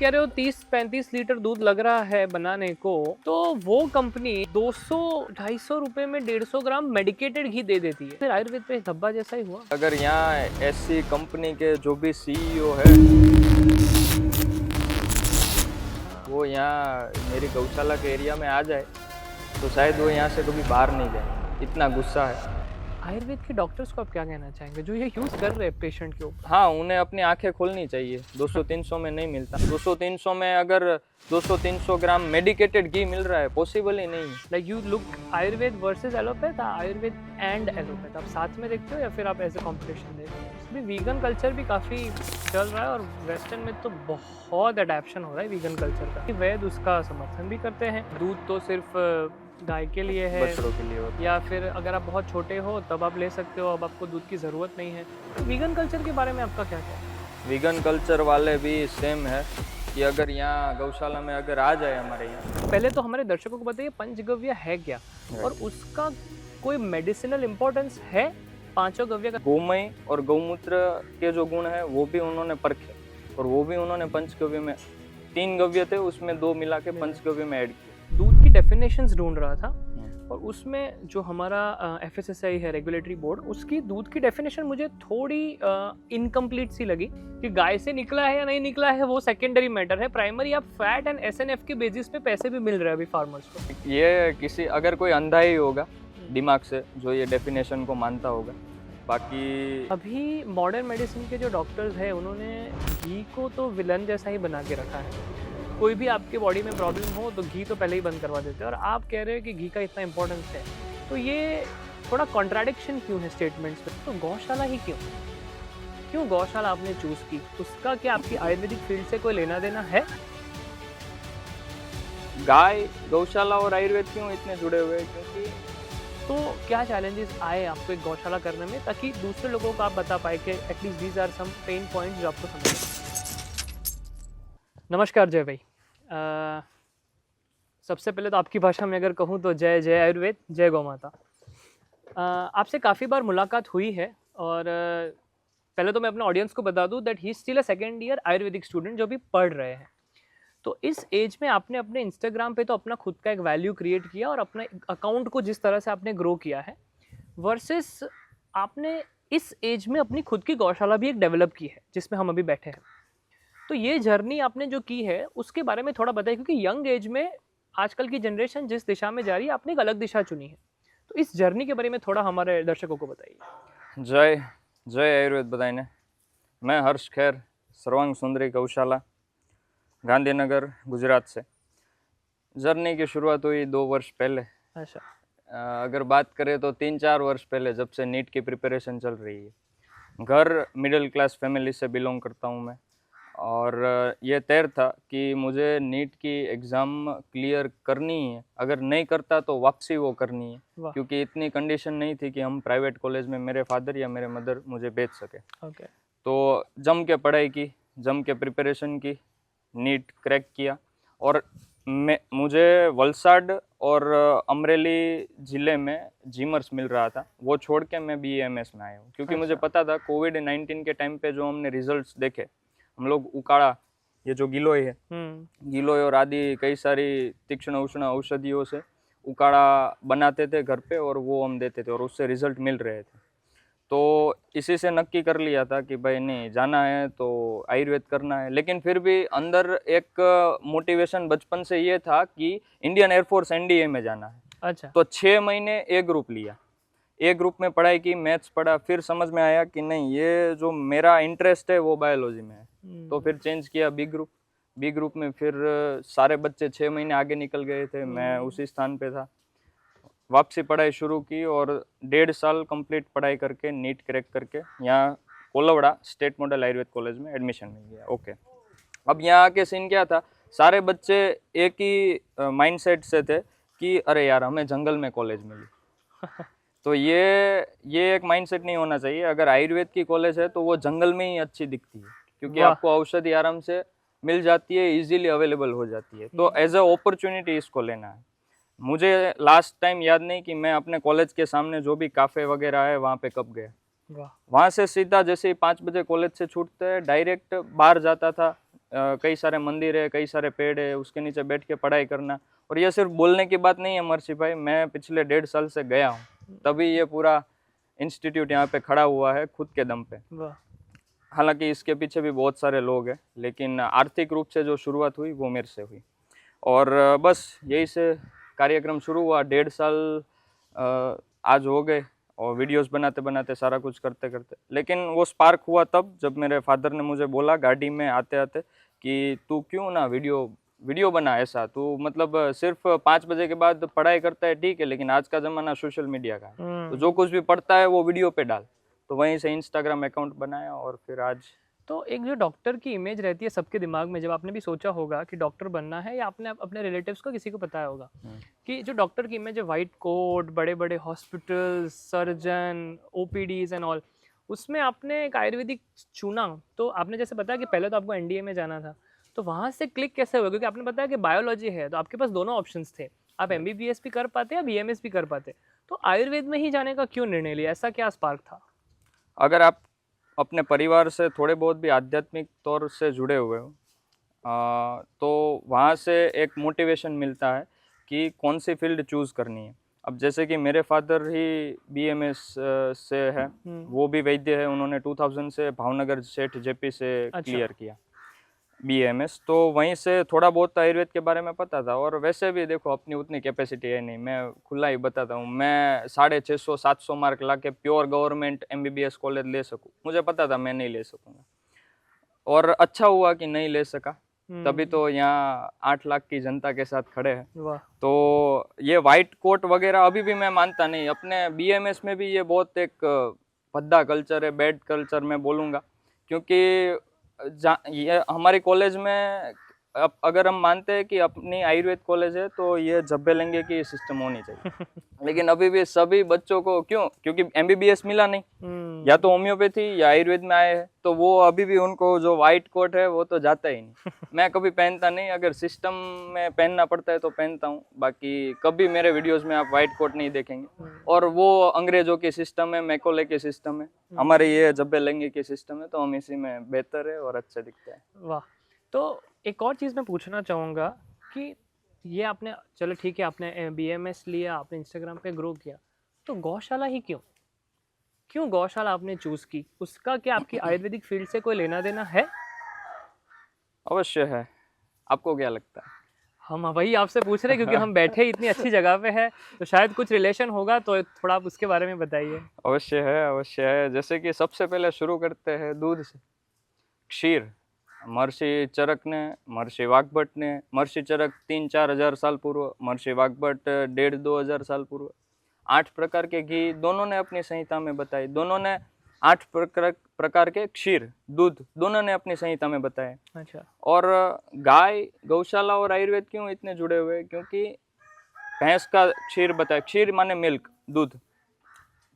कह रहे हो 30-35 लीटर दूध लग रहा है बनाने को, तो वो कंपनी 200-250 रुपए में 150 ग्राम मेडिकेटेड घी दे देती है। फिर आयुर्वेद पे धब्बा जैसा ही हुआ। अगर यहाँ ऐसी कंपनी के जो भी सीईओ है वो यहाँ मेरी गौशाला के एरिया में आ जाए तो शायद वो यहाँ से कभी बाहर नहीं जाए, इतना गुस्सा है। आयुर्वेद के डॉक्टर्स को आप क्या कहना चाहेंगे जो ये यूज कर रहे हैं पेशेंट के ऊपर? हाँ, उन्हें अपनी आंखें खोलनी चाहिए। 200-300 में नहीं मिलता। 200-300 में अगर 200-300 ग्राम मेडिकेटेड घी मिल रहा है, पॉसिबल ही नहीं है। Like you look Ayurveda versus allopath, Ayurveda and allopath आप साथ में देखते हो या फिर आप एज ए कॉम्पिटिशन देखते हो? इसमें वीगन कल्चर भी काफ़ी चल रहा है और वेस्टर्न में तो बहुत अडेप्शन हो रहा है वीगन कल्चर का। वैद उसका समर्थन भी करते हैं। दूध तो सिर्फ गाय के लिए है, बछड़ों के लिए होता है। या फिर अगर आप बहुत छोटे हो तब आप ले सकते हो, अब आपको दूध की ज़रूरत नहीं है। तो वीगन कल्चर के बारे में आपका क्या कहना है? वीगन कल्चर वाले भी सेम है कि अगर यहाँ गौशाला में अगर आ जाए हमारे यहाँ। पहले तो हमारे दर्शकों को बताइए पंचगव्य है क्या और उसका कोई मेडिसिनल इम्पोर्टेंस है? पांचों गव्य का गोमय और गौमूत्र के जो गुण है वो भी उन्होंने परखे और वो भी उन्होंने पंचगव्य में 3 गव्य थे, उसमें 2 मिला के पंचगव्य में ऐड किया। दूध की डेफिनेशंस ढूंढ रहा था और उसमें जो हमारा FSSAI है रेगुलेटरी बोर्ड, उसकी दूध की डेफिनेशन मुझे थोड़ी इनकम्प्लीट सी लगी कि गाय से निकला है या नहीं निकला है वो सेकेंडरी मैटर है। प्राइमरी आप फैट एंड SNF के बेसिस पे पैसे भी मिल रहे हैं अभी फार्मर्स को। ये किसी अगर कोई अंधा ही होगा दिमाग से जो ये डेफिनेशन को मानता होगा, बाकी अभी मॉडर्न मेडिसिन के जो डॉक्टर्स हैं उन्होंने घी को तो विलन जैसा ही बना के रखा है। कोई भी आपके बॉडी में प्रॉब्लम हो तो घी तो पहले ही बंद करवा देते हैं और आप कह रहे हो कि घी का इतना इंपॉर्टेंस है, तो ये थोड़ा कॉन्ट्राडिक्शन क्यों है स्टेटमेंट्स में? तो गौशाला ही क्यों गौशाला आपने चूज की? उसका क्या आपकी आयुर्वेदिक फील्ड से कोई लेना देना है? गाय गौशाला और आयुर्वेद क्यों इतने जुड़े हुए हैं? क्योंकि तो क्या चैलेंजेस आए आपको एक गौशाला करने में ताकि दूसरे लोगों को आप बता पाए कि at least these are some pain points जो आपको समझ आए? नमस्कार जय भाई। सबसे पहले तो आपकी भाषा में अगर कहूँ तो जय जय आयुर्वेद, जय गौ माता। आपसे काफ़ी बार मुलाकात हुई है और पहले तो मैं अपने ऑडियंस को बता दूं that he is still a second year Ayurvedic student जो भी पढ़ रहे हैं। तो इस एज में आपने अपने इंस्टाग्राम पे तो अपना खुद का एक वैल्यू क्रिएट किया और अपने अकाउंट को जिस तरह से आपने ग्रो किया है वर्सेस आपने इस एज में अपनी खुद की गौशाला भी एक डेवलप की है जिसमें हम अभी बैठे हैं। तो ये जर्नी आपने जो की है उसके बारे में थोड़ा बताइए, क्योंकि यंग एज में आजकल की जनरेशन जिस दिशा में जा रही है आपने एक अलग दिशा चुनी है, तो इस जर्नी के बारे में थोड़ा हमारे दर्शकों को बताइए। जय जय आयुर्वेद बताइए। मैं हर्ष खैर, सर्वांग सुंदरी गौशाला, गांधीनगर, गुजरात से। जर्नी की शुरुआत हुई 2 वर्ष पहले। अच्छा। अगर बात करें तो 3-4 वर्ष पहले, जब से नीट की प्रिपरेशन चल रही है। घर मिडिल क्लास फैमिली से बिलोंग करता हूँ मैं, और ये तय था कि मुझे नीट की एग्ज़ाम क्लियर करनी है, अगर नहीं करता तो वापसी वो करनी है, क्योंकि इतनी कंडीशन नहीं थी कि हम प्राइवेट कॉलेज में मेरे फादर या मेरे मदर मुझे भेज सके। ओके। तो जम के पढ़ाई की, जम के प्रिपरेशन की, नीट क्रैक किया और मुझे वलसाड और अमरेली ज़िले में जीमर्स मिल रहा था, वो छोड़ के मैं BAMS में आया हूँ, क्योंकि मुझे पता था कोविड-19 के टाइम पे जो हमने रिजल्ट्स देखे, हम लोग उकाड़ा, ये जो गिलोय है, गिलोय और आदि कई सारी तीक्ष्ण उष्ण औषधियों से उकाड़ा बनाते थे घर पे और वो हम देते थे और उससे रिजल्ट मिल रहे थे। तो इसी से नक्की कर लिया था कि भाई नहीं, जाना है तो आयुर्वेद करना है। लेकिन फिर भी अंदर एक मोटिवेशन बचपन से ये था कि इंडियन एयरफोर्स NDA में जाना है। अच्छा। तो 6 महीने ए ग्रुप लिया, ए ग्रुप में पढ़ाई की, मैथ्स पढ़ा, फिर समझ में आया कि नहीं, ये जो मेरा इंटरेस्ट है वो बायोलॉजी में है। तो फिर चेंज किया बी ग्रुप में फिर सारे बच्चे 6 महीने आगे निकल गए थे, मैं उसी स्थान पे था। वापसी पढ़ाई शुरू की और 1.5 साल कंप्लीट पढ़ाई करके नीट क्रैक करके यहाँ कोलवड़ा स्टेट मॉडल आयुर्वेद कॉलेज में एडमिशन मिल गया। ओके, अब यहाँ आके सीन क्या था, सारे बच्चे एक ही माइंडसेट से थे कि अरे यार हमें जंगल में कॉलेज मिली। तो ये एक माइंडसेट नहीं होना चाहिए। अगर आयुर्वेद की कॉलेज है तो वो जंगल में ही अच्छी दिखती है, क्योंकि आपको औषधि आराम से मिल जाती है, इजीली अवेलेबल हो जाती है। तो एज अ अपॉर्चुनिटी इसको लेना है। मुझे लास्ट टाइम याद नहीं कि मैं अपने कॉलेज के सामने जो भी काफ़े वगैरह है वहाँ पे कब गया। वहाँ से सीधा जैसे 5 बजे कॉलेज से छूटते डायरेक्ट बाहर जाता था, कई सारे मंदिर है, कई सारे पेड़ है, उसके नीचे बैठ के पढ़ाई करना। और ये सिर्फ बोलने की बात नहीं है महर्षि भाई, मैं पिछले 1.5 साल से गया हूँ, तभी ये पूरा इंस्टीट्यूट यहाँ पे खड़ा हुआ है खुद के दम पे। वाह। हालांकि इसके पीछे भी बहुत सारे लोग हैं, लेकिन आर्थिक रूप से जो शुरुआत हुई वो मेरे से हुई। और बस यही से कार्यक्रम शुरू हुआ। 1.5 साल आज हो गए, और वीडियोस बनाते बनाते सारा कुछ करते करते। लेकिन वो स्पार्क हुआ तब जब मेरे फादर ने मुझे बोला गाड़ी में आते आते कि तू क्यों ना वीडियो बना, ऐसा तू मतलब सिर्फ 5 बजे के बाद पढ़ाई करता है ठीक है, लेकिन आज का ज़माना सोशल मीडिया का है, तो जो कुछ भी पढ़ता है वो वीडियो पे डाल। तो वहीं से इंस्टाग्राम अकाउंट बनाया, और फिर आज। तो एक जो डॉक्टर की इमेज रहती है सबके दिमाग में, जब आपने भी सोचा होगा कि डॉक्टर बनना है, या आपने अपने रिलेटिव्स को किसी को बताया होगा कि जो डॉक्टर की इमेज है, वाइट कोट, बड़े बड़े hospital, surgeon, OPTs and all, उसमें आपने एक आयुर्वेदिक चुना। तो आपने जैसे बताया कि पहले तो आपको एनडीए में जाना था, तो वहाँ से क्लिक कैसे हुआ? क्योंकि आपने बताया कि बायोलॉजी है, तो आपके पास दोनों ऑप्शंस थे, आप एमबीबीएस भी कर पाते या बीएमएस भी कर पाते, तो आयुर्वेद में ही जाने का क्यों निर्णय लिया? ऐसा क्या स्पार्क था? अगर आप अपने परिवार से थोड़े बहुत भी आध्यात्मिक तौर से जुड़े हुए हो, तो वहाँ से एक मोटिवेशन मिलता है कि कौन सी फील्ड चूज़ करनी है। अब जैसे कि मेरे फादर ही बीएमएस से है, वो भी वैद्य है, उन्होंने 2000 से भावनगर सेठ जेपी से क्लियर किया बीएमएस, तो वहीं से थोड़ा बहुत आयुर्वेद के बारे में पता था। और वैसे भी देखो अपनी उतनी कैपेसिटी है नहीं, मैं खुला ही बताता हूँ, मैं 650-700 मार्क ला के प्योर गवर्नमेंट एमबीबीएस कॉलेज ले सकूँ, मुझे पता था मैं नहीं ले सकूँगा, और अच्छा हुआ कि नहीं ले सका, तभी तो यहाँ 8 लाख की जनता के साथ खड़े हैं। तो ये वाइट कोट वगैरह अभी भी मैं मानता नहीं, अपने बीएमएस में भी ये बहुत एक भद्दा कल्चर है, बैड कल्चर मैं बोलूँगा, क्योंकि ये हमारी कॉलेज में अगर हम मानते हैं कि अपनी आयुर्वेद कॉलेज है तो ये झब्बे लेंगे की सिस्टम होनी चाहिए। लेकिन अभी भी सभी बच्चों को क्यों, क्योंकि एमबीबीएस मिला नहीं, या तो होम्योपैथी या आयुर्वेद में आए हैं, तो वो अभी भी उनको जो वाइट कोट है वो तो जाता ही नहीं। मैं कभी पहनता नहीं, अगर सिस्टम में पहनना पड़ता है तो पहनता हूँ, बाकी कभी मेरे वीडियोस में आप वाइट कोट नहीं देखेंगे। और वो अंग्रेजों की सिस्टम है, मैकोले की सिस्टम है, हमारे ये जब्बे लेंगे की सिस्टम है, तो हम इसी में बेहतर है और अच्छे दिखते हैं। वाह। तो एक और चीज़ मैं पूछना चाहूँगा कि ये आपने, चलो ठीक है, आपने बीएमएस लिया, आपने इंस्टाग्राम पे ग्रो किया, तो गौशाला ही क्यों गौशाला आपने चूज़ की? उसका क्या आपकी आयुर्वेदिक फील्ड से कोई लेना देना है? अवश्य है। आपको क्या लगता है? हम वही आपसे पूछ रहे हैं, क्योंकि हम बैठे ही इतनी अच्छी जगह पे है, तो शायद कुछ रिलेशन होगा, तो थोड़ा आप उसके बारे में बताइए। अवश्य है, अवश्य है। जैसे कि सबसे पहले शुरू करते हैं दूध से। क्षीर, महर्षि चरक ने, महर्षि वाग्भट ने, महर्षि चरक 3-4 हज़ार साल पूर्व, महर्षि वाग्भट 1.5-2 हज़ार साल पूर्व, 8 प्रकार के घी दोनों ने अपनी संहिता में बताए। दोनों ने 8 प्रकार के क्षीर, दूध दोनों ने अपनी संहिता में बताए। अच्छा। और गाय, गौशाला और आयुर्वेद क्यों इतने जुड़े हुए? क्योंकि भैंस का क्षीर बताया, क्षीर माने मिल्क, दूध।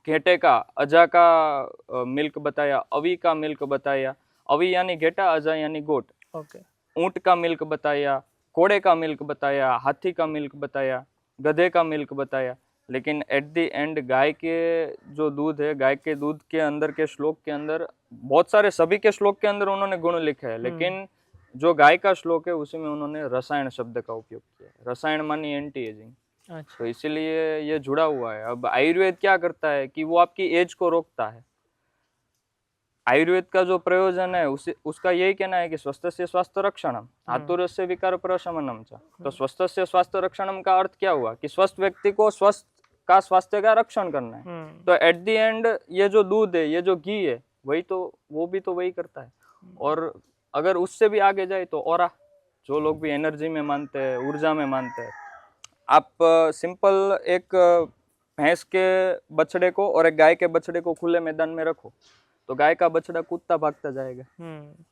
घेटे का, अजा का मिल्क बताया, अवी का मिल्क बताया, अवी यानी घेटा, अजा यानी गोट। ओके। ऊंट का मिल्क बताया, घोड़े का मिल्क बताया, हाथी का मिल्क बताया, गधे का मिल्क बताया। लेकिन एट द एंड गाय के जो दूध है, गाय के दूध के अंदर के श्लोक के अंदर बहुत सारे, सभी के श्लोक के अंदर उन्होंने गुण लिखे हैं, लेकिन जो गाय का श्लोक है उसी में उन्होंने रसायन शब्द का उपयोग किया है। रसायन मानी एंटी एजिंग। अच्छा। तो इसीलिए ये जुड़ा हुआ है। अब आयुर्वेद क्या करता है कि वो आपकी एज को रोकता है। आयुर्वेद का जो प्रयोजन है उसका यही कहना है कि स्वस्थस्य स्वास्थ्य रक्षणम, आतुरस्य विकार प्रशमनम च। तो स्वस्थस्य स्वास्थ्य रक्षणम का अर्थ क्या हुआ कि स्वस्थ व्यक्ति को स्वस्थ का स्वास्थ्य का रक्षण करना है। तो एट द एंड ये जो दूध है, ये जो घी है, वही तो, वो भी तो वही करता है। और अगर उससे भी आगे जाए तो औरा, जो लोग भी एनर्जी में मानते हैं, ऊर्जा में मानते हैं, आप सिंपल एक भैंस के बछड़े को और एक गाय के बछड़े को खुले मैदान में रखो, तो गाय का बछड़ा कूदता भागता जाएगा,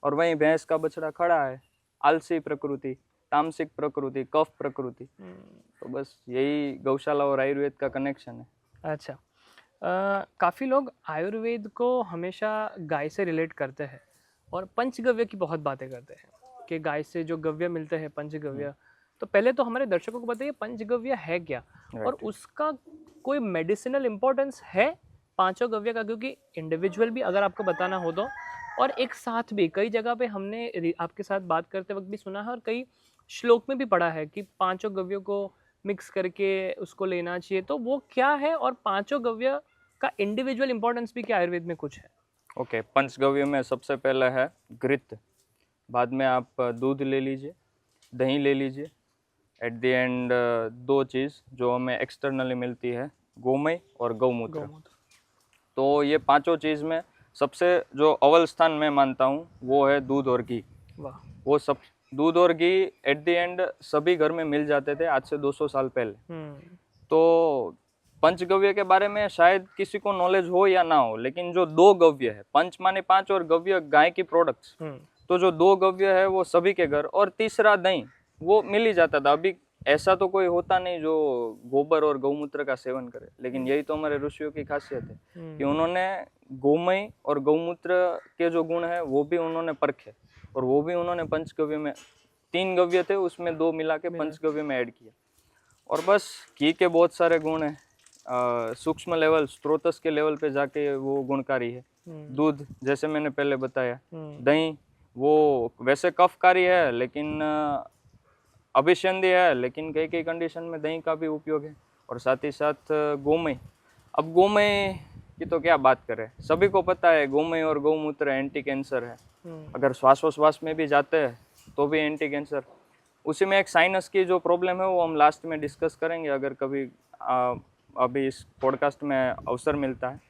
और वहीं भैंस का बछड़ा खड़ा है, आलसी प्रकृति, तामसिक प्रकृति, कफ प्रकृति। तो बस यही गौशाला और आयुर्वेद का कनेक्शन है। अच्छा। काफ़ी लोग आयुर्वेद को हमेशा गाय से रिलेट करते हैं और पंचगव्य की बहुत बातें करते हैं कि गाय से जो गव्य मिलते हैं, पंचगव्य। तो पहले तो हमारे दर्शकों को बताइए पंचगव्य है क्या, और उसका कोई मेडिसिनल इम्पोर्टेंस है पांचों गव्य का? क्योंकि इंडिविजुअल भी अगर आपको बताना हो तो और एक साथ भी कई जगह पे हमने आपके साथ बात करते वक्त भी सुना है और कई श्लोक में भी पढ़ा है कि पांचों गव्यों को मिक्स करके उसको लेना चाहिए, तो वो क्या है और पांचों गव्य का इंडिविजुअल इंपॉर्टेंस भी क्या आयुर्वेद में कुछ है? ओके, पंचगव्य में सबसे पहला है घृत, बाद में आप दूध ले लीजिए, दही ले लीजिए, एट द एंड दो चीज़ जो हमें एक्सटर्नली मिलती है, गोमय और गौमूत्र। गौमूत्र। तो ये पांचों चीज़ में सबसे जो अव्वल स्थान मैं मानता हूँ वो है दूध और घी। वाह। वो सब दूध और घी एट द एंड सभी घर में मिल जाते थे आज से 200 साल पहले। तो पंचगव्य के बारे में शायद किसी को नॉलेज हो या ना हो, लेकिन जो दो गव्य है, पंच माने पांच और गव्य गाय की प्रोडक्ट्स, तो जो दो गव्य है वो सभी के घर, और तीसरा दही वो मिल ही जाता था। अभी ऐसा तो कोई होता नहीं जो गोबर और गौमूत्र का सेवन करे, लेकिन यही तो हमारे ऋषियों की खासियत है कि उन्होंने गोमय और गौमूत्र के जो गुण है वो भी उन्होंने परखे, और वो भी उन्होंने पंचगव्य में, 3 गव्य थे उसमें 2 मिला के पंचगव्य में ऐड किया। और बस घी के बहुत सारे गुण हैं, सूक्ष्म लेवल स्त्रोतस के लेवल पे जाके वो गुणकारी है। दूध जैसे मैंने पहले बताया, दही वो वैसे कफकारी है लेकिन अभिसंधि है, लेकिन कई कई कंडीशन में दही का भी उपयोग है। और साथ ही साथ गोमय, अब गोमय की तो क्या बात करें, सभी को पता है गोमय और गौमूत्र एंटी कैंसर है। अगर श्वासोश्वास में भी जाते हैं तो भी एंटी कैंसर। उसी में एक साइनस की जो प्रॉब्लम है वो हम लास्ट में डिस्कस करेंगे अगर कभी अभी इस पॉडकास्ट में अवसर मिलता है।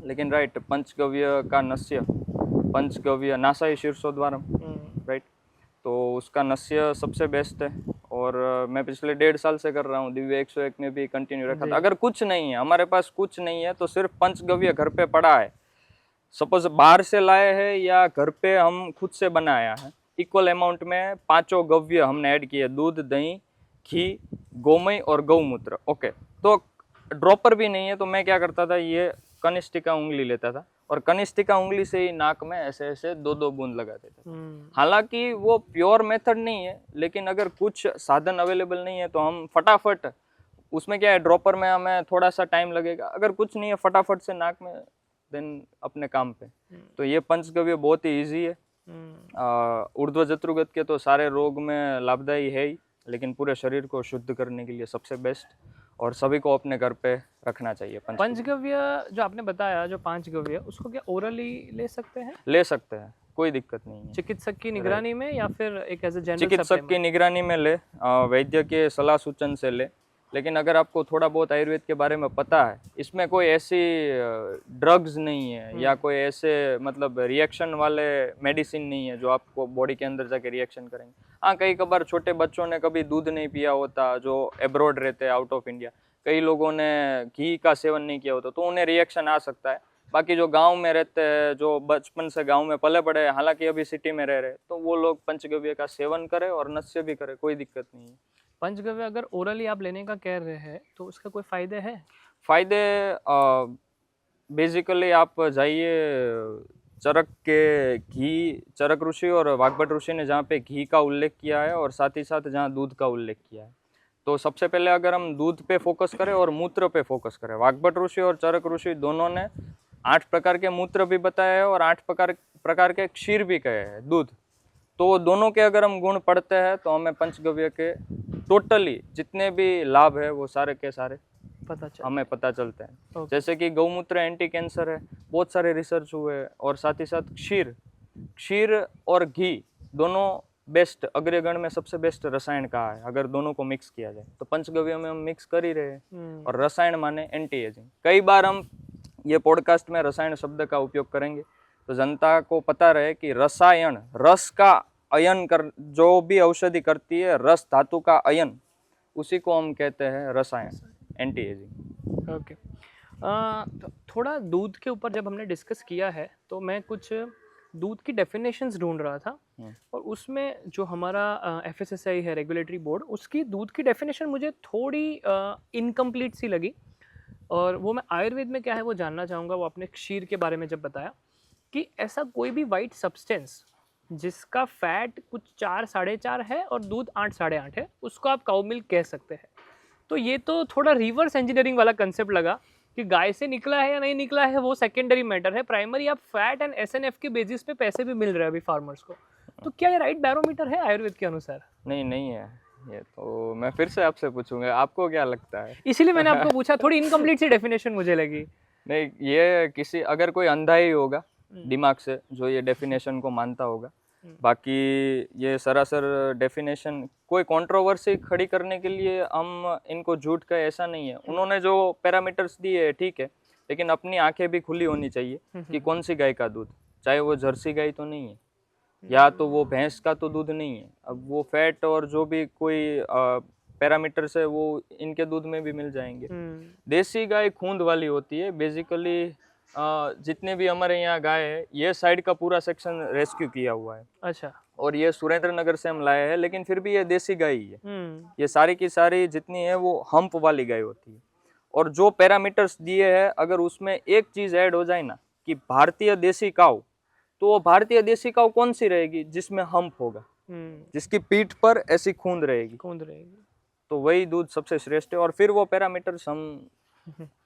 लेकिन राइट, पंचगव्य का नस्य, पंचगव्य नासाई शीर्षोद्वारम, राइट, तो उसका नस्य सबसे बेस्ट है। और मैं पिछले 1.5 साल से कर रहा हूँ, दिव्य 101 में भी कंटिन्यू रखा था। अगर कुछ नहीं है, हमारे पास कुछ नहीं है, तो सिर्फ पंचगव्य घर पे पड़ा है, सपोज बाहर से लाए हैं या घर पे हम खुद से बनाया है, इक्वल अमाउंट में पांचों गव्य हमने ऐड किए, दूध, दही, घी, गोमय और गौमूत्र। ओके, तो ड्रॉपर भी नहीं है तो मैं क्या करता था, ये कनिष्ठिका उंगली लेता था और कनिष्ठिका उंगली से ही नाक में ऐसे ऐसे 2-2 बूंद लगा देता था। हालांकि वो प्योर मेथड नहीं है, लेकिन अगर कुछ साधन अवेलेबल नहीं है तो हम फटाफट, उसमें क्या है, ड्रॉपर में हमें थोड़ा सा टाइम लगेगा, अगर कुछ नहीं है फटाफट से नाक में, देन अपने काम पे। तो ये पंचगव्य बहुत ही ईजी है। ऊर्ध्व जत्रुगत के तो सारे रोग में लाभदायी है ही, लेकिन पूरे शरीर को शुद्ध करने के लिए सबसे बेस्ट, और सभी को अपने घर पे रखना चाहिए। पंचगव्य जो आपने बताया, जो 5 गव्य, उसको क्या ओरली ले सकते हैं? ले सकते हैं, कोई दिक्कत नहीं है। चिकित्सक की निगरानी में या फिर एक एज ए जनरल? चिकित्सक की निगरानी में ले, वैद्य के सलाह सूचन से ले। लेकिन अगर आपको थोड़ा बहुत आयुर्वेद के बारे में पता है, इसमें कोई ऐसी ड्रग्स नहीं है या कोई ऐसे मतलब रिएक्शन वाले मेडिसिन नहीं है जो आपको बॉडी के अंदर जाके रिएक्शन करेंगे। हाँ, कई कबार छोटे बच्चों ने कभी दूध नहीं पिया होता जो एब्रॉड रहते हैं, आउट ऑफ इंडिया, कई लोगों ने घी का सेवन नहीं किया होता, तो उन्हें रिएक्शन आ सकता है। बाकी जो गांव में रहते हैं, जो बचपन से गांव में पले बड़े हैं, हालांकि अभी सिटी में रह रहे, तो वो लोग पंचगव्य का सेवन करें और नस्य भी करें, कोई दिक्कत नहीं है। पंचगव्य अगर ओरली आप लेने का कह रहे हैं तो उसका कोई फायदे है? फायदे बेसिकली आप जाइए चरक के घी, चरक ऋषि और वाग्भट ऋषि ने जहाँ पे घी का उल्लेख किया है और साथ ही साथ जहाँ दूध का उल्लेख किया है, तो सबसे पहले अगर हम दूध पे फोकस करें और मूत्र पे फोकस करें, वाग्भट ऋषि और चरक ऋषि दोनों ने 8 प्रकार के मूत्र भी बताए हैं और 8 प्रकार के क्षीर भी कहे हैं, दूध। तो दोनों के अगर हम गुण पढ़ते हैं तो हमें पंचगव्य के टोटली जितने भी लाभ है वो सारे के सारे हमें पता चलते हैं। जैसे कि गौमूत्र एंटी कैंसर है, बहुत सारे रिसर्च हुए, और साथ ही साथ क्षीर और घी दोनों बेस्ट, अग्रगण में सबसे बेस्ट रसायन कहा है अगर दोनों को मिक्स किया जाए। तो पंचगव्य में हम मिक्स कर ही रहे हैं। और रसायन माने एंटी एजिंग। कई बार हम ये पॉडकास्ट में रसायन शब्द का उपयोग करेंगे तो जनता को पता रहे कि रसायन, रस का अयन कर, जो भी औषधि करती है रस धातु का अयन, उसी को हम कहते हैं रसायन, एंटी एजिंग। ओके, तो थोड़ा दूध के ऊपर जब हमने डिस्कस किया है तो मैं कुछ दूध की डेफिनेशंस ढूंढ रहा था, और उसमें जो हमारा FSSAI है, रेगुलेटरी बोर्ड, उसकी दूध की डेफिनेशन मुझे थोड़ी इनकम्प्लीट सी लगी, और वो मैं आयुर्वेद में क्या है वो जानना चाहूँगा। वो आपने क्षीर के बारे में जब बताया कि ऐसा कोई भी वाइट सब्सटेंस जिसका फैट कुछ 4-4.5 है और दूध 8-8.5 है, उसको आप काउ मिल्क कह सकते हैं। तो ये तो थोड़ा रिवर्स इंजीनियरिंग वाला कंसेप्ट लगा कि गाय से निकला है या नहीं निकला है वो सेकेंडरी मैटर है, प्राइमरी आप फैट एंड एसएनएफ के बेसिस पे पैसे भी मिल रहे हैं अभी फार्मर्स को। तो क्या ये राइट बैरोमीटर है आयुर्वेद के अनुसार? नहीं, नहीं है। ये तो मैं फिर से आपसे पूछूंगा, आपको क्या लगता है? इसीलिए मैंने आपको पूछा, थोड़ी इनकम्प्लीट सी डेफिनेशन मुझे लगी। नहीं, ये किसी अगर कोई अंधा ही होगा दिमाग से जो ये डेफिनेशन को मानता होगा, बाकी ये सरासर डेफिनेशन कोई कंट्रोवर्सी खड़ी करने के लिए हम इनको झूठ कहे ऐसा नहीं है। उन्होंने जो पैरामीटर्स दिए है ठीक है, लेकिन अपनी आंखें भी खुली होनी चाहिए कि कौन सी गाय का दूध, चाहे वो जर्सी गाय तो नहीं है या तो वो भैंस का तो दूध नहीं है। अब वो फैट और जो भी कोई पैरामीटर्स है वो इनके दूध में भी मिल जाएंगे। देसी गाय खूंद वाली होती है बेसिकली। जितने भी हमारे यहाँ गाय है, ये साइड का पूरा सेक्शन रेस्क्यू किया हुआ है। अच्छा। और ये सुरेंद्र नगर से हम लाए हैं, लेकिन फिर भी ये देसी गाय ही है। ये सारी की सारी जितनी है वो हम्प वाली गाय होती है। और जो पैरामीटर्स दिए हैं, अगर उसमें एक चीज ऐड हो जाए ना कि भारतीय देसी काऊ, तो वो भारतीय देसी काऊ कौन सी रहेगी? जिसमें हम्प होगा, जिसकी पीठ पर ऐसी खूंद रहेगी, तो वही दूध सबसे श्रेष्ठ है। और फिर वो पैरामीटर्स हम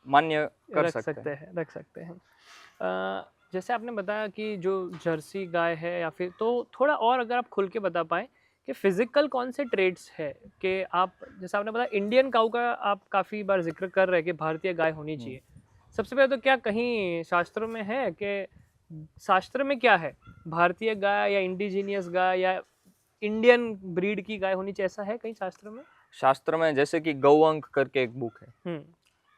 मान्य कर सकते हैं। रख सकते हैं। जैसे आपने बताया कि जो जर्सी गाय है या फिर, तो थोड़ा और अगर आप खुल के बता पाएँ कि फिजिकल कौन से ट्रेड्स है कि आप, जैसे आपने बताया इंडियन काऊ का आप काफ़ी बार जिक्र कर रहे हैं कि भारतीय गाय होनी चाहिए। सबसे पहले तो क्या कहीं शास्त्रों में है कि शास्त्र में क्या है, भारतीय गाय या इंडिजीनियस गाय या इंडियन ब्रीड की गाय होनी चाहिए, ऐसा है कहीं शास्त्र में? शास्त्र में जैसे कि गौअंक करके एक बुक है,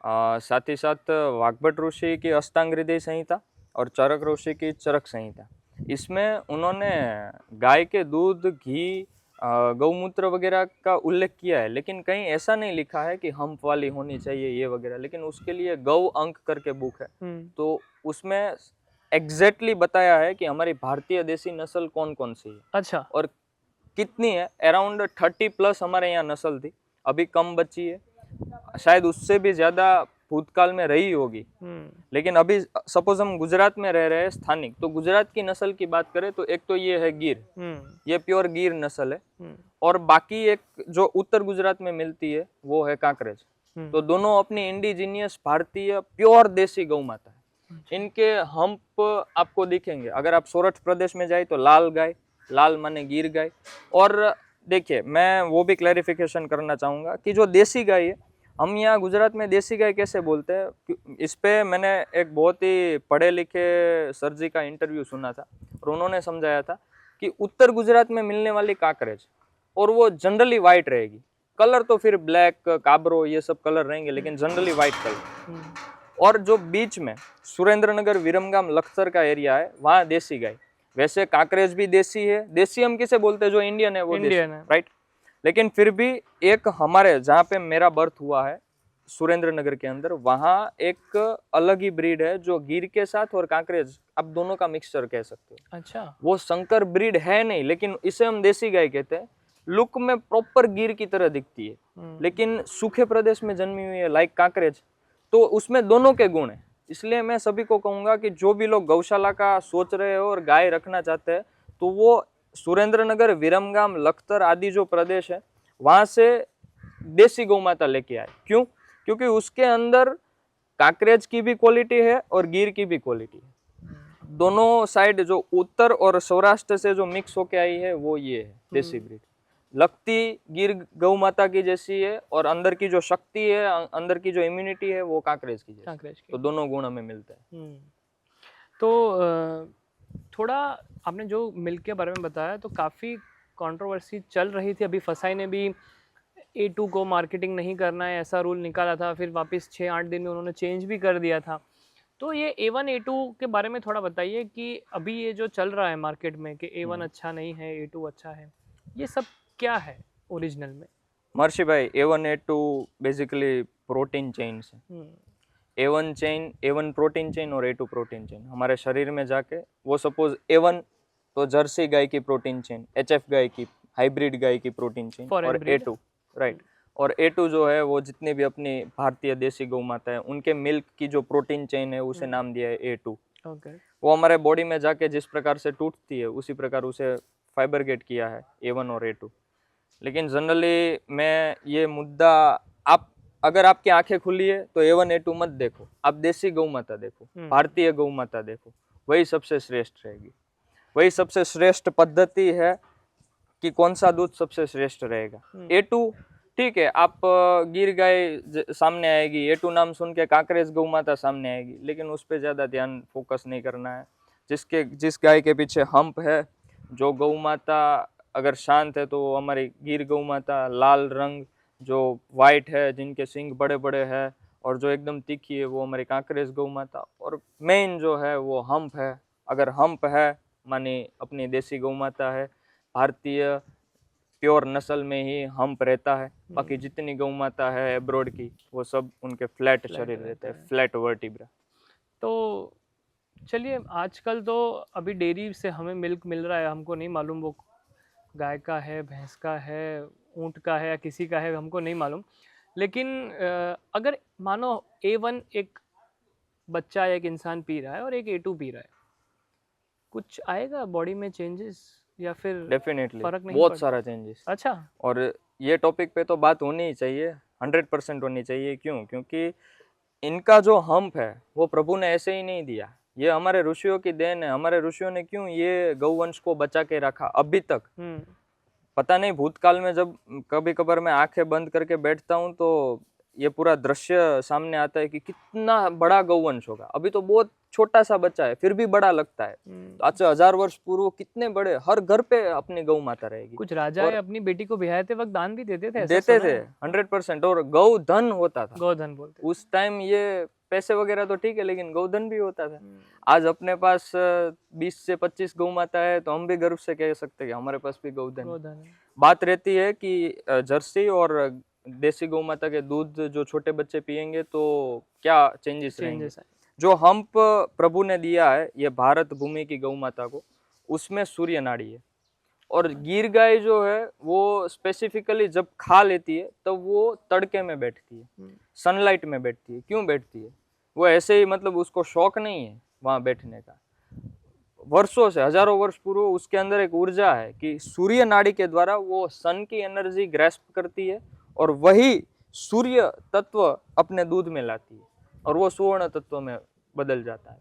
साथ ही साथ वाग्भट ऋषि की अष्टांग हृदय संहिता और चरक ऋषि की चरक संहिता, इसमें उन्होंने गाय के दूध, घी, गौमूत्र वगैरह का उल्लेख किया है, लेकिन कहीं ऐसा नहीं लिखा है कि हम्प वाली होनी चाहिए ये वगैरह। लेकिन उसके लिए गौ अंक करके बुक है, तो उसमें एग्जैक्टली बताया है कि हमारी भारतीय देसी नस्ल कौन कौन सी है। अच्छा। और कितनी है? अराउंड 30+ हमारे यहाँ नस्ल थी, अभी कम बची है, शायद उससे भी ज्यादा भूतकाल में रही होगी। लेकिन अभी सपोज हम गुजरात में रह रहे हैं स्थानिक, तो गुजरात की नस्ल की बात करें तो एक तो ये है गिर, ये प्योर गिर नस्ल है। और बाकी एक जो उत्तर गुजरात में मिलती है वो है कांकरेज। तो दोनों अपनी इंडिजीनियस भारतीय प्योर देसी गौ माता है। इनके हम्प आपको दिखेंगे। अगर आप सोरठ प्रदेश में जाए तो लाल गाय, लाल माने गिर गाय। और देखिए, मैं वो भी क्लैरिफिकेशन करना चाहूँगा कि जो देसी गाय है, हम यहाँ गुजरात में देसी गाय कैसे बोलते हैं, इस पे मैंने एक बहुत ही पढ़े लिखे सर जी का इंटरव्यू सुना था और उन्होंने समझाया था कि उत्तर गुजरात में मिलने वाली कांकरेज, और वो जनरली वाइट रहेगी, कलर तो फिर ब्लैक, काबरो, ये सब कलर रहेंगे, लेकिन जनरली वाइट कलर। और जो बीच में सुरेंद्रनगर, विरमगाम, लखसर का एरिया है, वहाँ देसी गाय। वैसे कांकरेज भी देसी है, देसी हम किसे बोलते हैं? जो इंडियन है वो इंडियन है, राइट। लेकिन फिर भी एक हमारे जहाँ पे मेरा बर्थ हुआ है सुरेंद्रनगर के अंदर, वहाँ एक अलग ही ब्रीड है जो गिर के साथ और कांकरेज, आप दोनों का मिक्सचर कह सकते हो। अच्छा। वो संकर ब्रीड है नहीं, लेकिन इसे हम देसी गाय कहते हैं। लुक में प्रॉपर गिर की तरह दिखती है, लेकिन सूखे प्रदेश में जन्मी हुई है, लाइक कांकरेज। तो उसमें दोनों के गुण हैं। इसलिए मैं सभी को कहूंगा कि जो भी लोग गौशाला का सोच रहे हो और गाय रखना चाहते हैं, तो वो सुरेंद्रनगर, विरमगाम, लखतर आदि जो प्रदेश है, वहां से देसी गौ माता लेके आए। क्यों? क्योंकि उसके अंदर कांकरेज की भी क्वालिटी है और गिर की भी क्वालिटी है। दोनों साइड जो उत्तर और सौराष्ट्र से जो मिक्स होके आई है वो ये है देसी ब्रीड। लगती गिर गौ माता की जैसी है और अंदर की जो शक्ति है, अंदर की जो इम्यूनिटी है, वो कांकरेज की जैसी। तो दोनों गुण हमें मिलते हैं। तो थोड़ा आपने जो मिल्क के बारे में बताया, तो काफ़ी कंट्रोवर्सी चल रही थी। अभी फसाई ने भी A2 को मार्केटिंग नहीं करना है ऐसा रूल निकाला था, फिर वापस 6-8 दिन में उन्होंने चेंज भी कर दिया था। तो ये A1 A2 के बारे में थोड़ा बताइए कि अभी ये जो चल रहा है मार्केट में कि A1 अच्छा नहीं है, A2 अच्छा है, ये सब क्या है ओरिजिनल में? महर्षि भाई, A1 A2 basically protein chain है। A1 chain, A1 protein chain और A2 प्रोटीन चेन हमारे शरीर में जाके, वो सपोज A1 तो जर्सी गाय की प्रोटीन चेन, HF गाय की, हाइब्रिड गाय की प्रोटीन चेन, और A2, राइट। और A2 जो है वो जितने भी अपनी भारतीय देसी गौ माता है उनके मिल्क की जो प्रोटीन चेन है, उसे नाम दिया है A2। वो हमारे बॉडी में जाके जिस प्रकार से टूटती है, उसी प्रकार उसे फाइबर गेट किया है A1 और A2। लेकिन जनरली मैं ये मुद्दा, आप अगर आपकी आंखें खुली है तो A1 A2 मत देखो, आप देसी गौ माता देखो, भारतीय गौ माता देखो, वही सबसे श्रेष्ठ रहेगी। वही सबसे श्रेष्ठ पद्धति है कि कौन सा दूध सबसे श्रेष्ठ रहेगा। A2 ठीक है, आप गिर गाय सामने आएगी, A2 नाम सुन के कांकरेज गौ माता सामने आएगी, लेकिन उस पर ज्यादा ध्यान फोकस नहीं करना है। जिस गाय के पीछे हम्प है, जो गौ माता अगर शांत है तो वो हमारी गिर गौ माता, लाल रंग जो वाइट है, जिनके सींग बड़े बड़े हैं और जो एकदम तीखी है, वो हमारी कांकरेज गौ माता। और मेन जो है वो हम्प है। अगर हम्प है मानी अपनी देसी गौ माता है, भारतीय प्योर नस्ल में ही हम्प रहता है। बाकी जितनी गौ माता है एब्रोड की, वो सब उनके फ्लैट शरीर रहते हैं, फ्लैट वर्टिब्रा। तो चलिए, आजकल तो अभी डेयरी से हमें मिल्क मिल रहा है, हमको नहीं मालूम वो गाय का है, भैंस का है, ऊँट का है या किसी का है, हमको नहीं मालूम। लेकिन अगर मानो A1 एक बच्चा या एक इंसान पी रहा है और एक A2 पी रहा है, कुछ आएगा बॉडी में चेंजेस या फिर डेफिनेटली फर्क नहीं बहुत पड़ता? सारा चेंजेस। अच्छा। और ये टॉपिक पे तो बात होनी ही चाहिए, 100% होनी चाहिए। क्यों? क्योंकि इनका जो हम्प है वो प्रभु ने ऐसे ही नहीं दिया, ये हमारे ऋषियों की देन है। हमारे ऋषियों ने क्यों ये गौवंश को बचा के रखा अभी तक। पता नहीं भूतकाल में जब कभी कभार मैं आंखें बंद करके बैठता हूँ तो ये पूरा दृश्य सामने आता है कि कितना बड़ा गौवंश होगा। अभी तो बहुत छोटा सा बच्चा है, फिर भी बड़ा लगता है। तो आज से 1000 वर्ष पूर्व कितने बड़े, हर घर पे अपनी गौ माता रहेगी। कुछ राजाएं अपनी बेटी को ब्याहते वक्त दान भी देते थे, ऐसा देते सुना थे है? 100%। और गौधन होता था, गोधन बोलते थे। उस टाइम। ये पैसे वगैरह तो ठीक है, लेकिन गौधन भी होता था। आज अपने पास 20 से 25 गौ माता है तो हम भी गर्व से कह सकते हैं कि हमारे पास भी गौधन है। बात रहती है कि जर्सी और देसी गौ माता के दूध जो छोटे बच्चे पिएंगे तो क्या चेंजेस रहेंगे। जो हम्प प्रभु ने दिया है ये भारत भूमि की गौ माता को, उसमें सूर्य नाड़ी है। और गिर गाय जो है वो स्पेसिफिकली जब खा लेती है तब तो वो तड़के में बैठती है, सनलाइट में बैठती है। क्यों बैठती है? वो ऐसे ही, मतलब उसको शौक नहीं है वहां बैठने का। वर्षों से, हजारों वर्ष पूर्व उसके अंदर एक ऊर्जा है कि सूर्य नाड़ी के द्वारा वो सन की एनर्जी ग्रैस्प करती है और वही सूर्य तत्व अपने दूध में लाती है और वो सुवर्ण तत्व में बदल जाता है।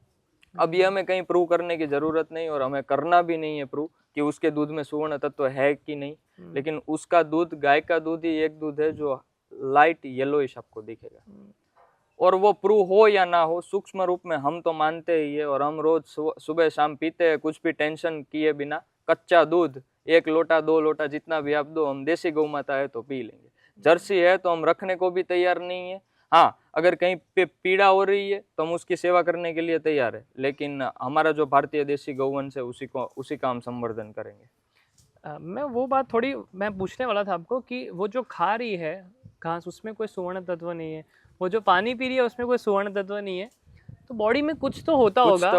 अब ये हमें कहीं प्रूव करने की जरूरत नहीं और हमें करना भी नहीं है प्रूव कि उसके दूध में सुवर्ण तत्व है कि नहीं। लेकिन उसका दूध, गाय का दूध ही एक दूध है जो लाइट येलोइश आपको दिखेगा। और वो प्रूव हो या ना हो, सूक्ष्म रूप में हम तो मानते ही है और हम रोज सुबह शाम पीते हैं, कुछ भी टेंशन किए बिना। कच्चा दूध 1 लोटा 2 लोटा जितना भी आप दो, हम देसी गौ माता है तो पी लेंगे। जर्सी है तो हम रखने को भी तैयार नहीं है। हाँ, अगर कहीं पे पीड़ा हो रही है तो हम उसकी सेवा करने के लिए तैयार है, लेकिन हमारा जो भारतीय देसी गौवंश है उसी का हम संवर्धन करेंगे। मैं वो बात थोड़ी मैं पूछने वाला था आपको कि वो जो खा रही है घास, उसमें कोई सुवर्ण तत्व नहीं है, वो जो पानी पी रही है उसमें कोई सुवर्ण तत्व नहीं है, तो बॉडी में कुछ तो होता होगा,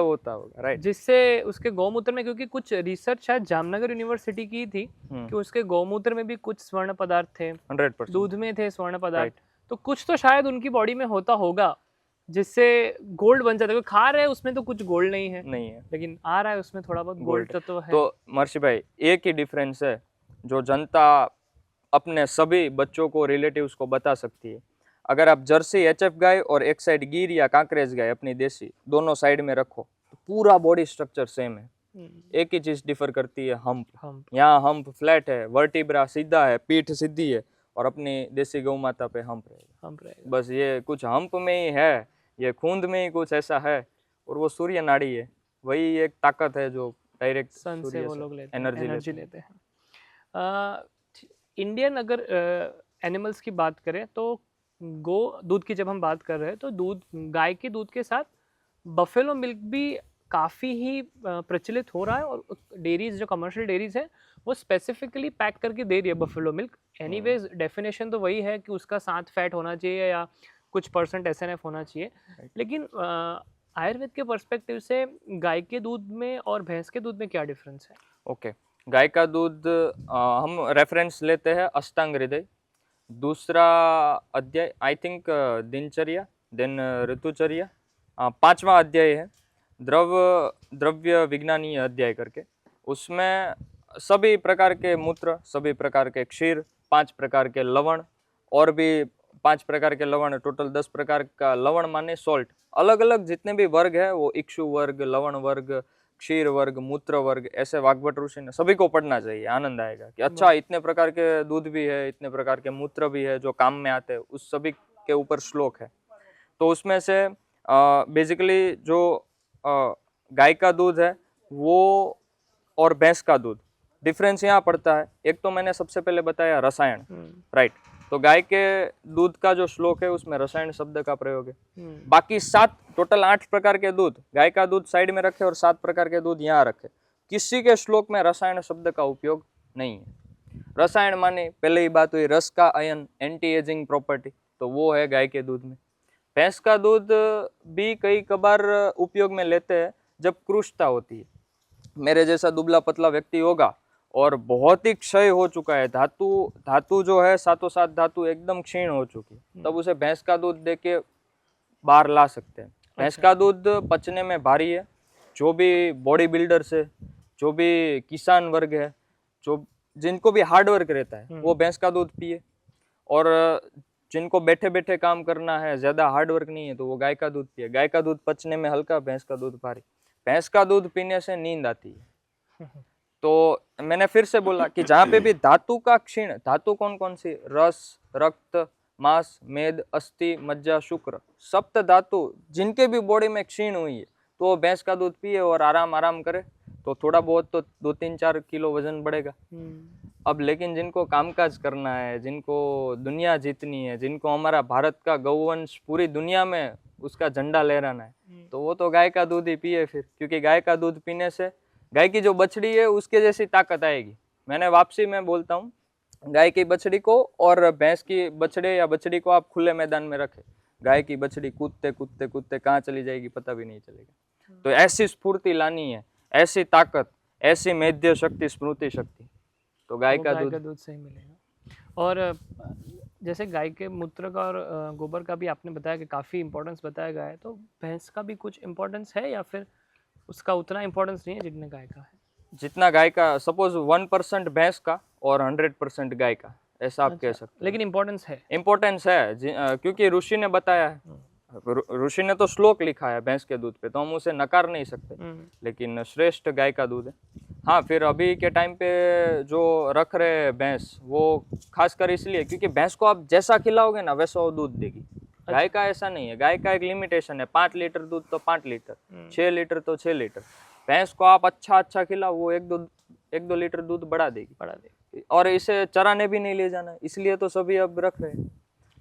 राइट, जिससे उसके गौमूत्र में, क्योंकि कुछ रिसर्च शायद जामनगर यूनिवर्सिटी की थी कि उसके गौमूत्र में भी कुछ स्वर्ण पदार्थ थे, 100% दूध में थे स्वर्ण पदार्थ। तो कुछ तो शायद उनकी बॉडी में होता होगा जिससे गोल्ड बन जाता है। खा रहे हैं उसमें तो कुछ गोल्ड नहीं है, लेकिन आ रहा है उसमें थोड़ा बहुत गोल्ड तत्व है। तो महर्षि भाई, एक ही डिफरेंस है जो जनता अपने सभी बच्चों को, रिलेटिव्स को बता सकती है। अगर आप जर्सी HF गाय और एक साइड गिर या कांकरेज गाय अपनी देसी दोनों साइड में रखो तो पूरा बॉडी स्ट्रक्चर सेम है। एक ही चीज डिफर करती है, हम्प। यहाँ हम्प फ्लैट है, वर्टिब्रा सीधा है, पीठ सीधी है, और अपनी देसी गौ माता पे हम्प रहेगा। बस ये कुछ हम्प में ही है, ये खूंद में ही कुछ ऐसा है, और वो सूर्य नाड़ी है। वही एक ताकत है जो डायरेक्ट सन से वो लोग एनर्जी लेते हैं। इंडियन अगर एनिमल्स की बात करें तो गो दूध की जब हम बात कर रहे हैं तो गाय के दूध के साथ बफेलो मिल्क भी काफ़ी ही प्रचलित हो रहा है, और डेयरीज जो कमर्शियल डेयरीज है वो स्पेसिफिकली पैक करके दे रही है बफेलो मिल्क। एनीवेज डेफिनेशन तो वही है कि उसका 7 फैट होना चाहिए या कुछ % SNF होना चाहिए। लेकिन आयुर्वेद के पर्सपेक्टिव से गाय के दूध में और भैंस के दूध में क्या डिफरेंस है? ओके, गाय का दूध हम रेफरेंस लेते हैं अष्टांग हृदय, दूसरा अध्याय आई थिंक दिनचर्या, देन ऋतुचर्या, 5वां अध्याय है द्रव्य विज्ञानीय अध्याय करके। उसमें सभी प्रकार के मूत्र, सभी प्रकार के क्षीर, 5 प्रकार के लवण और भी 5 प्रकार के लवण, टोटल 10 प्रकार का लवण माने सॉल्ट। अलग अलग जितने भी वर्ग है वो इक्षु वर्ग, लवण वर्ग, क्षीर वर्ग, मूत्र वर्ग, ऐसे वाग्भट ऋषि ने सभी को पढ़ना चाहिए। आनंद आएगा कि अच्छा इतने प्रकार के दूध भी है, इतने प्रकार के मूत्र भी है जो काम में आते हैं, उस सभी के ऊपर श्लोक है। तो उसमें से बेसिकली जो गाय का दूध है वो और भैंस का दूध, डिफरेंस यहाँ पड़ता है। एक तो मैंने सबसे पहले बताया रसायन, राइट। तो गाय के दूध का जो श्लोक है उसमें रसायन शब्द का प्रयोग है। बाकी 7 टोटल 8 प्रकार के दूध, गाय का दूध साइड में रखे और 7 प्रकार के दूध यहाँ रखे, किसी के श्लोक में रसायन शब्द का उपयोग नहीं है। रसायन माने पहले ही बात हुई रस का अयन, एंटी एजिंग प्रॉपर्टी, तो वो है गाय के दूध में। भैंस का दूध भी कई कबार उपयोग में लेते हैं जब कृष्णता होती है। मेरे जैसा दुबला पतला व्यक्ति होगा और बहुत ही क्षय हो चुका है, धातु जो है 7 धातु एकदम क्षीण हो चुकी है, तब उसे भैंस का दूध देके बाहर ला सकते हैं। भैंस का दूध पचने में भारी है। जो भी बॉडी बिल्डर्स है, जो भी किसान वर्ग है, जो जिनको भी हार्ड वर्क रहता है वो भैंस का दूध पिए, और जिनको बैठे बैठे काम करना है, ज्यादा हार्ड वर्क नहीं है, तो वो गाय का दूध पिए। गाय का दूध पचने में हल्का, भैंस का दूध भारी। भैंस का दूध पीने से नींद आती है। तो मैंने फिर से बोला कि जहाँ पे भी धातु का क्षीण, धातु कौन कौन सी, रस, रक्त, मांस, मेद, अस्थि, मज्जा, शुक्र, सप्त धातु जिनके भी बॉडी में क्षीण हुई है तो वो भैंस का दूध पिए और आराम करे, तो थोड़ा बहुत तो 2-3-4 किलो वजन बढ़ेगा। अब लेकिन जिनको कामकाज करना है, जिनको दुनिया जीतनी है, जिनको हमारा भारत का गौवंश पूरी दुनिया में उसका झंडा लहराना है, तो वो तो गाय का दूध ही पिए फिर, क्योंकि गाय का दूध पीने से गाय की जो बछड़ी है उसके जैसी ताकत आएगी। मैंने वापसी में बोलता हूँ, गाय की बछड़ी को और भैंस की बछड़े या बछड़ी को आप खुले मैदान में रखें, गाय की बछड़ी कूदते कूदते कूदते कहाँ चली जाएगी पता भी नहीं चलेगा। तो ऐसी स्फूर्ति लानी है, ऐसी ताकत, ऐसी मेध्य शक्ति, स्मृति शक्ति, तो गाय का दूध से ही मिलेगा। और जैसे गाय के मूत्र का और गोबर का भी आपने बताया कि काफ़ी इंपॉर्टेंस बताया गया है, तो भैंस का भी कुछ इंपॉर्टेंस है या फिर उसका उतना इंपॉर्टेंस नहीं है जितना गाय का है? जितना गाय का, सपोज 1% भैंस का और 100% गाय का, ऐसा आप कह सकते हैं। लेकिन इंपॉर्टेंस है, क्योंकि ऋषि ने बताया है। ऋषि ने तो श्लोक लिखा है भैंस के दूध पे, तो हम उसे नकार नहीं सकते, लेकिन श्रेष्ठ गाय का दूध है। हाँ, फिर अभी के टाइम पे जो रख रहे भैंस, वो खासकर इसलिए क्योंकि भैंस को आप जैसा खिलाओगे ना वैसा वो दूध देगी। गाय का ऐसा नहीं है, गाय का एक लिमिटेशन है, 5 लीटर दूध तो 5 लीटर, 6 लीटर तो 6 लीटर। भैंस को आप अच्छा खिलाओ, वो 1-2 लीटर दूध बढ़ा देगी। और इसे चराने भी नहीं ले जाना, इसलिए तो सभी अब रख रहे हैं।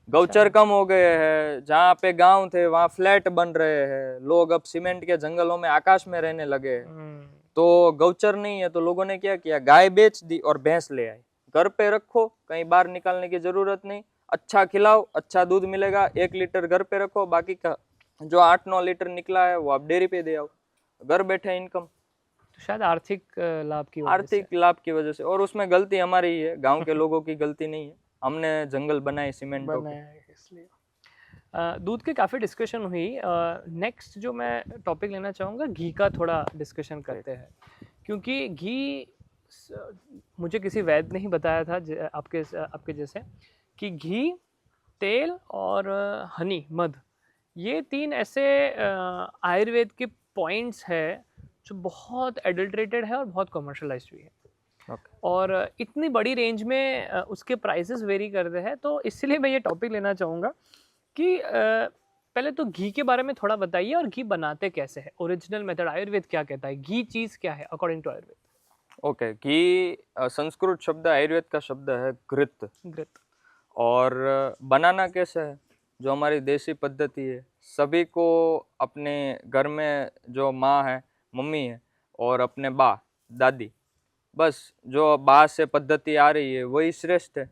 गौचर कम हो गए हैं, जहाँ पे गांव थे वहाँ फ्लैट बन रहे हैं, लोग अब सीमेंट के जंगलों में आकाश में रहने लगे हैं, तो गौचर नहीं है, तो लोगों ने क्या किया, गाय बेच दी और भैंस ले आए। घर पे रखो, कहीं बाहर निकालने की जरूरत नहीं, अच्छा खिलाओ, अच्छा दूध मिलेगा। 1 लीटर घर पे रखो, बाकी का जो 8-9 लीटर निकला है वो आप डेयरी पे दे आओ, घर बैठे इनकम। तो शायद आर्थिक लाभ की वजह से। और उसमें गलती हमारी ही है, गांव के लोगों की गलती नहीं है, हमने जंगल बनाए सीमेंट इसलिए। दूध की काफ़ी डिस्कशन हुई। नेक्स्ट जो मैं टॉपिक लेना चाहूँगा, घी का थोड़ा डिस्कशन करते हैं, क्योंकि घी मुझे किसी वैद्य ने ही बताया था आपके जैसे कि घी, तेल और हनी, मध, ये 3 ऐसे आयुर्वेद के पॉइंट्स है जो बहुत एडल्ट्रेटेड है और बहुत कमर्शलाइज्ड भी है। और इतनी बड़ी रेंज में उसके प्राइसेस वेरी करते हैं, तो इसलिए मैं ये टॉपिक लेना चाहूँगा कि पहले तो घी के बारे में थोड़ा बताइए और घी बनाते कैसे है, ओरिजिनल मेथड, आयुर्वेद क्या कहता है, घी चीज़ क्या है अकॉर्डिंग टू आयुर्वेद। ओके, घी संस्कृत शब्द, आयुर्वेद का शब्द है घृत। और बनाना कैसे है, जो हमारी देसी पद्धति है, सभी को अपने घर में जो माँ है, मम्मी है, और अपने बा दादी, बस जो बा से पद्धति आ रही है वही श्रेष्ठ है।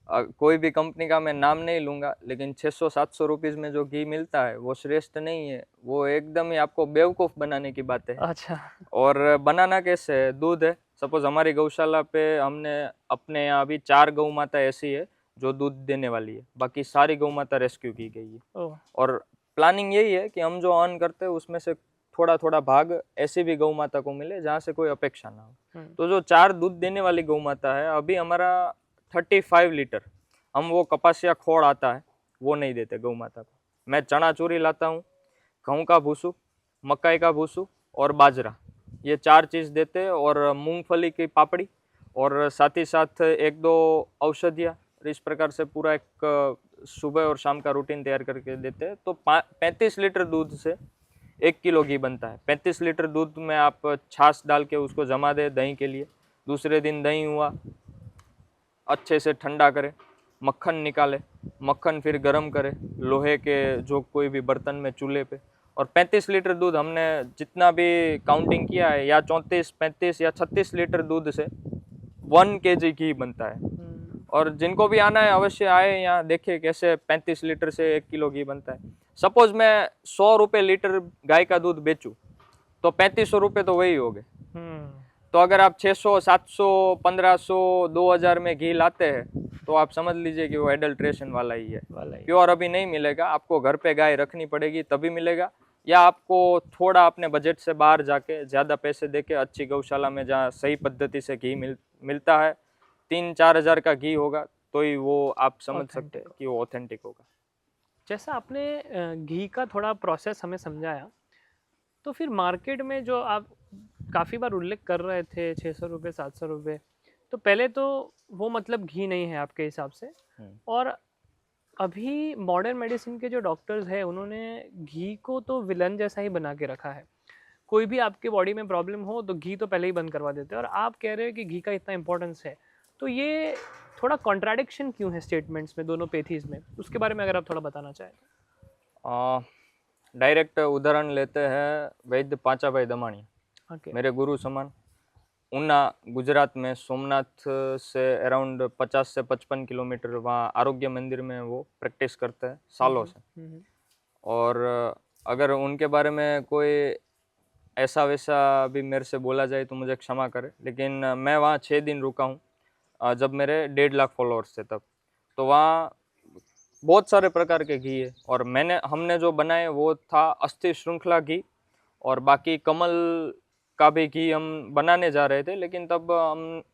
कोई भी कंपनी का मैं नाम नहीं लूँगा, लेकिन 600-700 रुपीज़ में जो घी मिलता है वो श्रेष्ठ नहीं है, वो एकदम ही आपको बेवकूफ़ बनाने की बात है। अच्छा। और बनाना कैसे है, दूध है, सपोज हमारी गौशाला पे हमने अपने यहाँ अभी 4 गौ माता ऐसी है जो दूध देने वाली है, बाकी सारी गौ माता रेस्क्यू की गई है। और प्लानिंग यही है कि हम जो अर्न करते हैं उसमें से थोड़ा थोड़ा भाग ऐसी भी गौ माता को मिले जहाँ से कोई अपेक्षा ना हो। तो जो 4 दूध देने वाली गौ माता है, अभी हमारा 35 लीटर, हम वो कपासिया खोड़ आता है वो नहीं देते गौ माता को। मैं चना चूरी लाता हूँ, गेहूँ का भूसू, मकई का भूसू और बाजरा, ये 4 चीज़ देते हैं, और मूंगफली की पापड़ी, और साथ ही साथ 1-2 औषधियाँ। इस प्रकार से पूरा एक सुबह और शाम का रूटीन तैयार करके देते हैं। तो 35 लीटर दूध से 1 किलो घी बनता है। 35 लीटर दूध में आप छाछ डाल के उसको जमा दे दही के लिए, दूसरे दिन दही हुआ, अच्छे से ठंडा करें, मक्खन निकाले, मक्खन फिर गरम करे लोहे के जो कोई भी बर्तन में, चूल्हे पे, और 35 लीटर दूध हमने जितना भी काउंटिंग किया है, या 34, 35 या 36 लीटर दूध से 1 kg घी बनता है। और जिनको भी आना है अवश्य आए, यहाँ देखे कैसे 35 लीटर से 1 किलो घी बनता है। सपोज मैं 100 रुपये लीटर गाय का दूध बेचूँ तो 3500 रुपये तो वही हो गए। तो अगर आप 600, 700, 1500, 2000 में घी लाते हैं तो आप समझ लीजिए कि वो एडल्ट्रेशन वाला ही है, प्योर अभी नहीं मिलेगा। आपको घर पे गाय रखनी पड़ेगी तभी मिलेगा, या आपको थोड़ा अपने बजट से बाहर जाके ज़्यादा पैसे देके अच्छी गौशाला में जहाँ सही पद्धति से घी मिलता है, 3-4 हज़ार का घी होगा तो ही वो आप समझ सकते हैं कि वो ऑथेंटिक होगा। जैसा आपने घी का थोड़ा प्रोसेस हमें समझाया, तो फिर मार्केट में जो आप काफ़ी बार उल्लेख कर रहे थे 600 रुपये, 700 रुपये, तो पहले तो वो मतलब घी नहीं है आपके हिसाब से, और अभी मॉडर्न मेडिसिन के जो डॉक्टर्स हैं उन्होंने घी को तो विलन जैसा ही बना के रखा है। कोई भी आपके बॉडी में प्रॉब्लम हो तो घी तो पहले ही बंद करवा देते हैं, और आप कह रहे हो कि घी का इतना इंपॉर्टेंस है। तो ये थोड़ा कॉन्ट्राडिक्शन क्यों है स्टेटमेंट्स में, दोनों पेथीज में? उसके बारे में अगर आप थोड़ा बताना चाहें। डायरेक्ट उदाहरण लेते हैं वैद्य पांचाभाई दमाणिया, ओके। मेरे गुरु समान। ऊना गुजरात में सोमनाथ से अराउंड 50 से 55 किलोमीटर, वहाँ आरोग्य मंदिर में वो प्रैक्टिस करते हैं सालों से। और अगर उनके बारे में कोई ऐसा वैसा भी मेरे से बोला जाए तो मुझे क्षमा करे, लेकिन मैं वहाँ 6 दिन रुका हूँ जब मेरे 1.5 लाख फॉलोअर्स थे तब। तो वहाँ बहुत सारे प्रकार के घी है, और हमने जो बनाए वो था अस्थि श्रृंखला घी, और बाकी कमल का भी घी हम बनाने जा रहे थे, लेकिन तब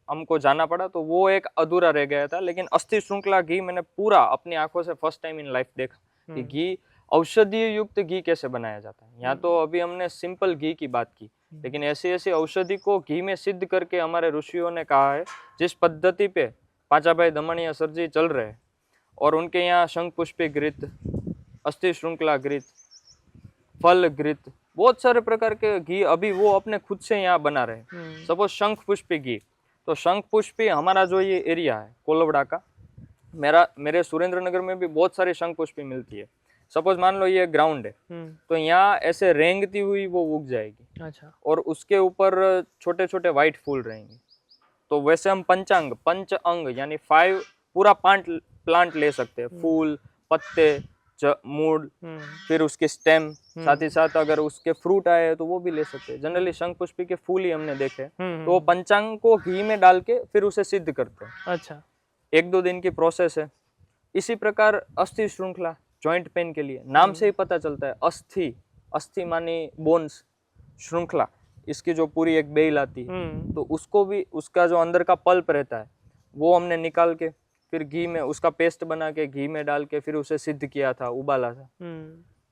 हमको जाना पड़ा तो वो एक अधूरा रह गया था। लेकिन अस्थि श्रृंखला घी मैंने पूरा अपनी आंखों से फर्स्ट टाइम इन लाइफ देखा कि घी, औषधीय युक्त घी कैसे बनाया जाता है। यहाँ तो अभी हमने सिंपल घी की बात की, लेकिन ऐसी ऐसी औषधि को घी में सिद्ध करके हमारे ऋषियों ने कहा है, जिस पद्धति पे पांचाभाई दमणिया सर जी चल रहे हैं, और उनके यहाँ शंख पुष्पी घृत, अस्थि श्रृंखला घृत, फल घृत, बहुत सारे प्रकार के घी अभी वो अपने खुद से यहाँ बना रहे हैं। सपोज शंख पुष्पी घी, तो शंख पुष्पी हमारा जो ये एरिया है कोलवड़ा का, मेरे सुरेंद्र नगर में भी बहुत सारी शंख पुष्पी मिलती है। सपोज मान लो ये ग्राउंड है, तो यहाँ ऐसे रेंगती हुई वो उग जाएगी। अच्छा। और उसके ऊपर छोटे छोटे व्हाइट फूल रहेंगे। तो वैसे हम पंच अंग यानी 5 पूरा प्लांट ले सकते हैं, फूल, पत्ते, मूड, फिर उसके स्टेम, साथ ही साथ अगर उसके फ्रूट आए तो वो भी ले सकते हैं। जनरली शंख पुष्पी के फूल ही हमने देखे, तो वो पंचांग को घी में डाल के फिर उसे सिद्ध करते हैं। अच्छा। 1-2 दिन की प्रोसेस है। इसी प्रकार अस्थि श्रृंखला जॉइंट पेन के लिए, नाम से ही पता चलता है, अस्थि मानी बोन्स, श्रृंखला इसकी जो पूरी एक बेल आती है, तो उसको भी, उसका जो अंदर का पल्प रहता है वो हमने निकाल के फिर घी में उसका पेस्ट बना के घी में डाल के फिर उसे सिद्ध किया था, उबाला था।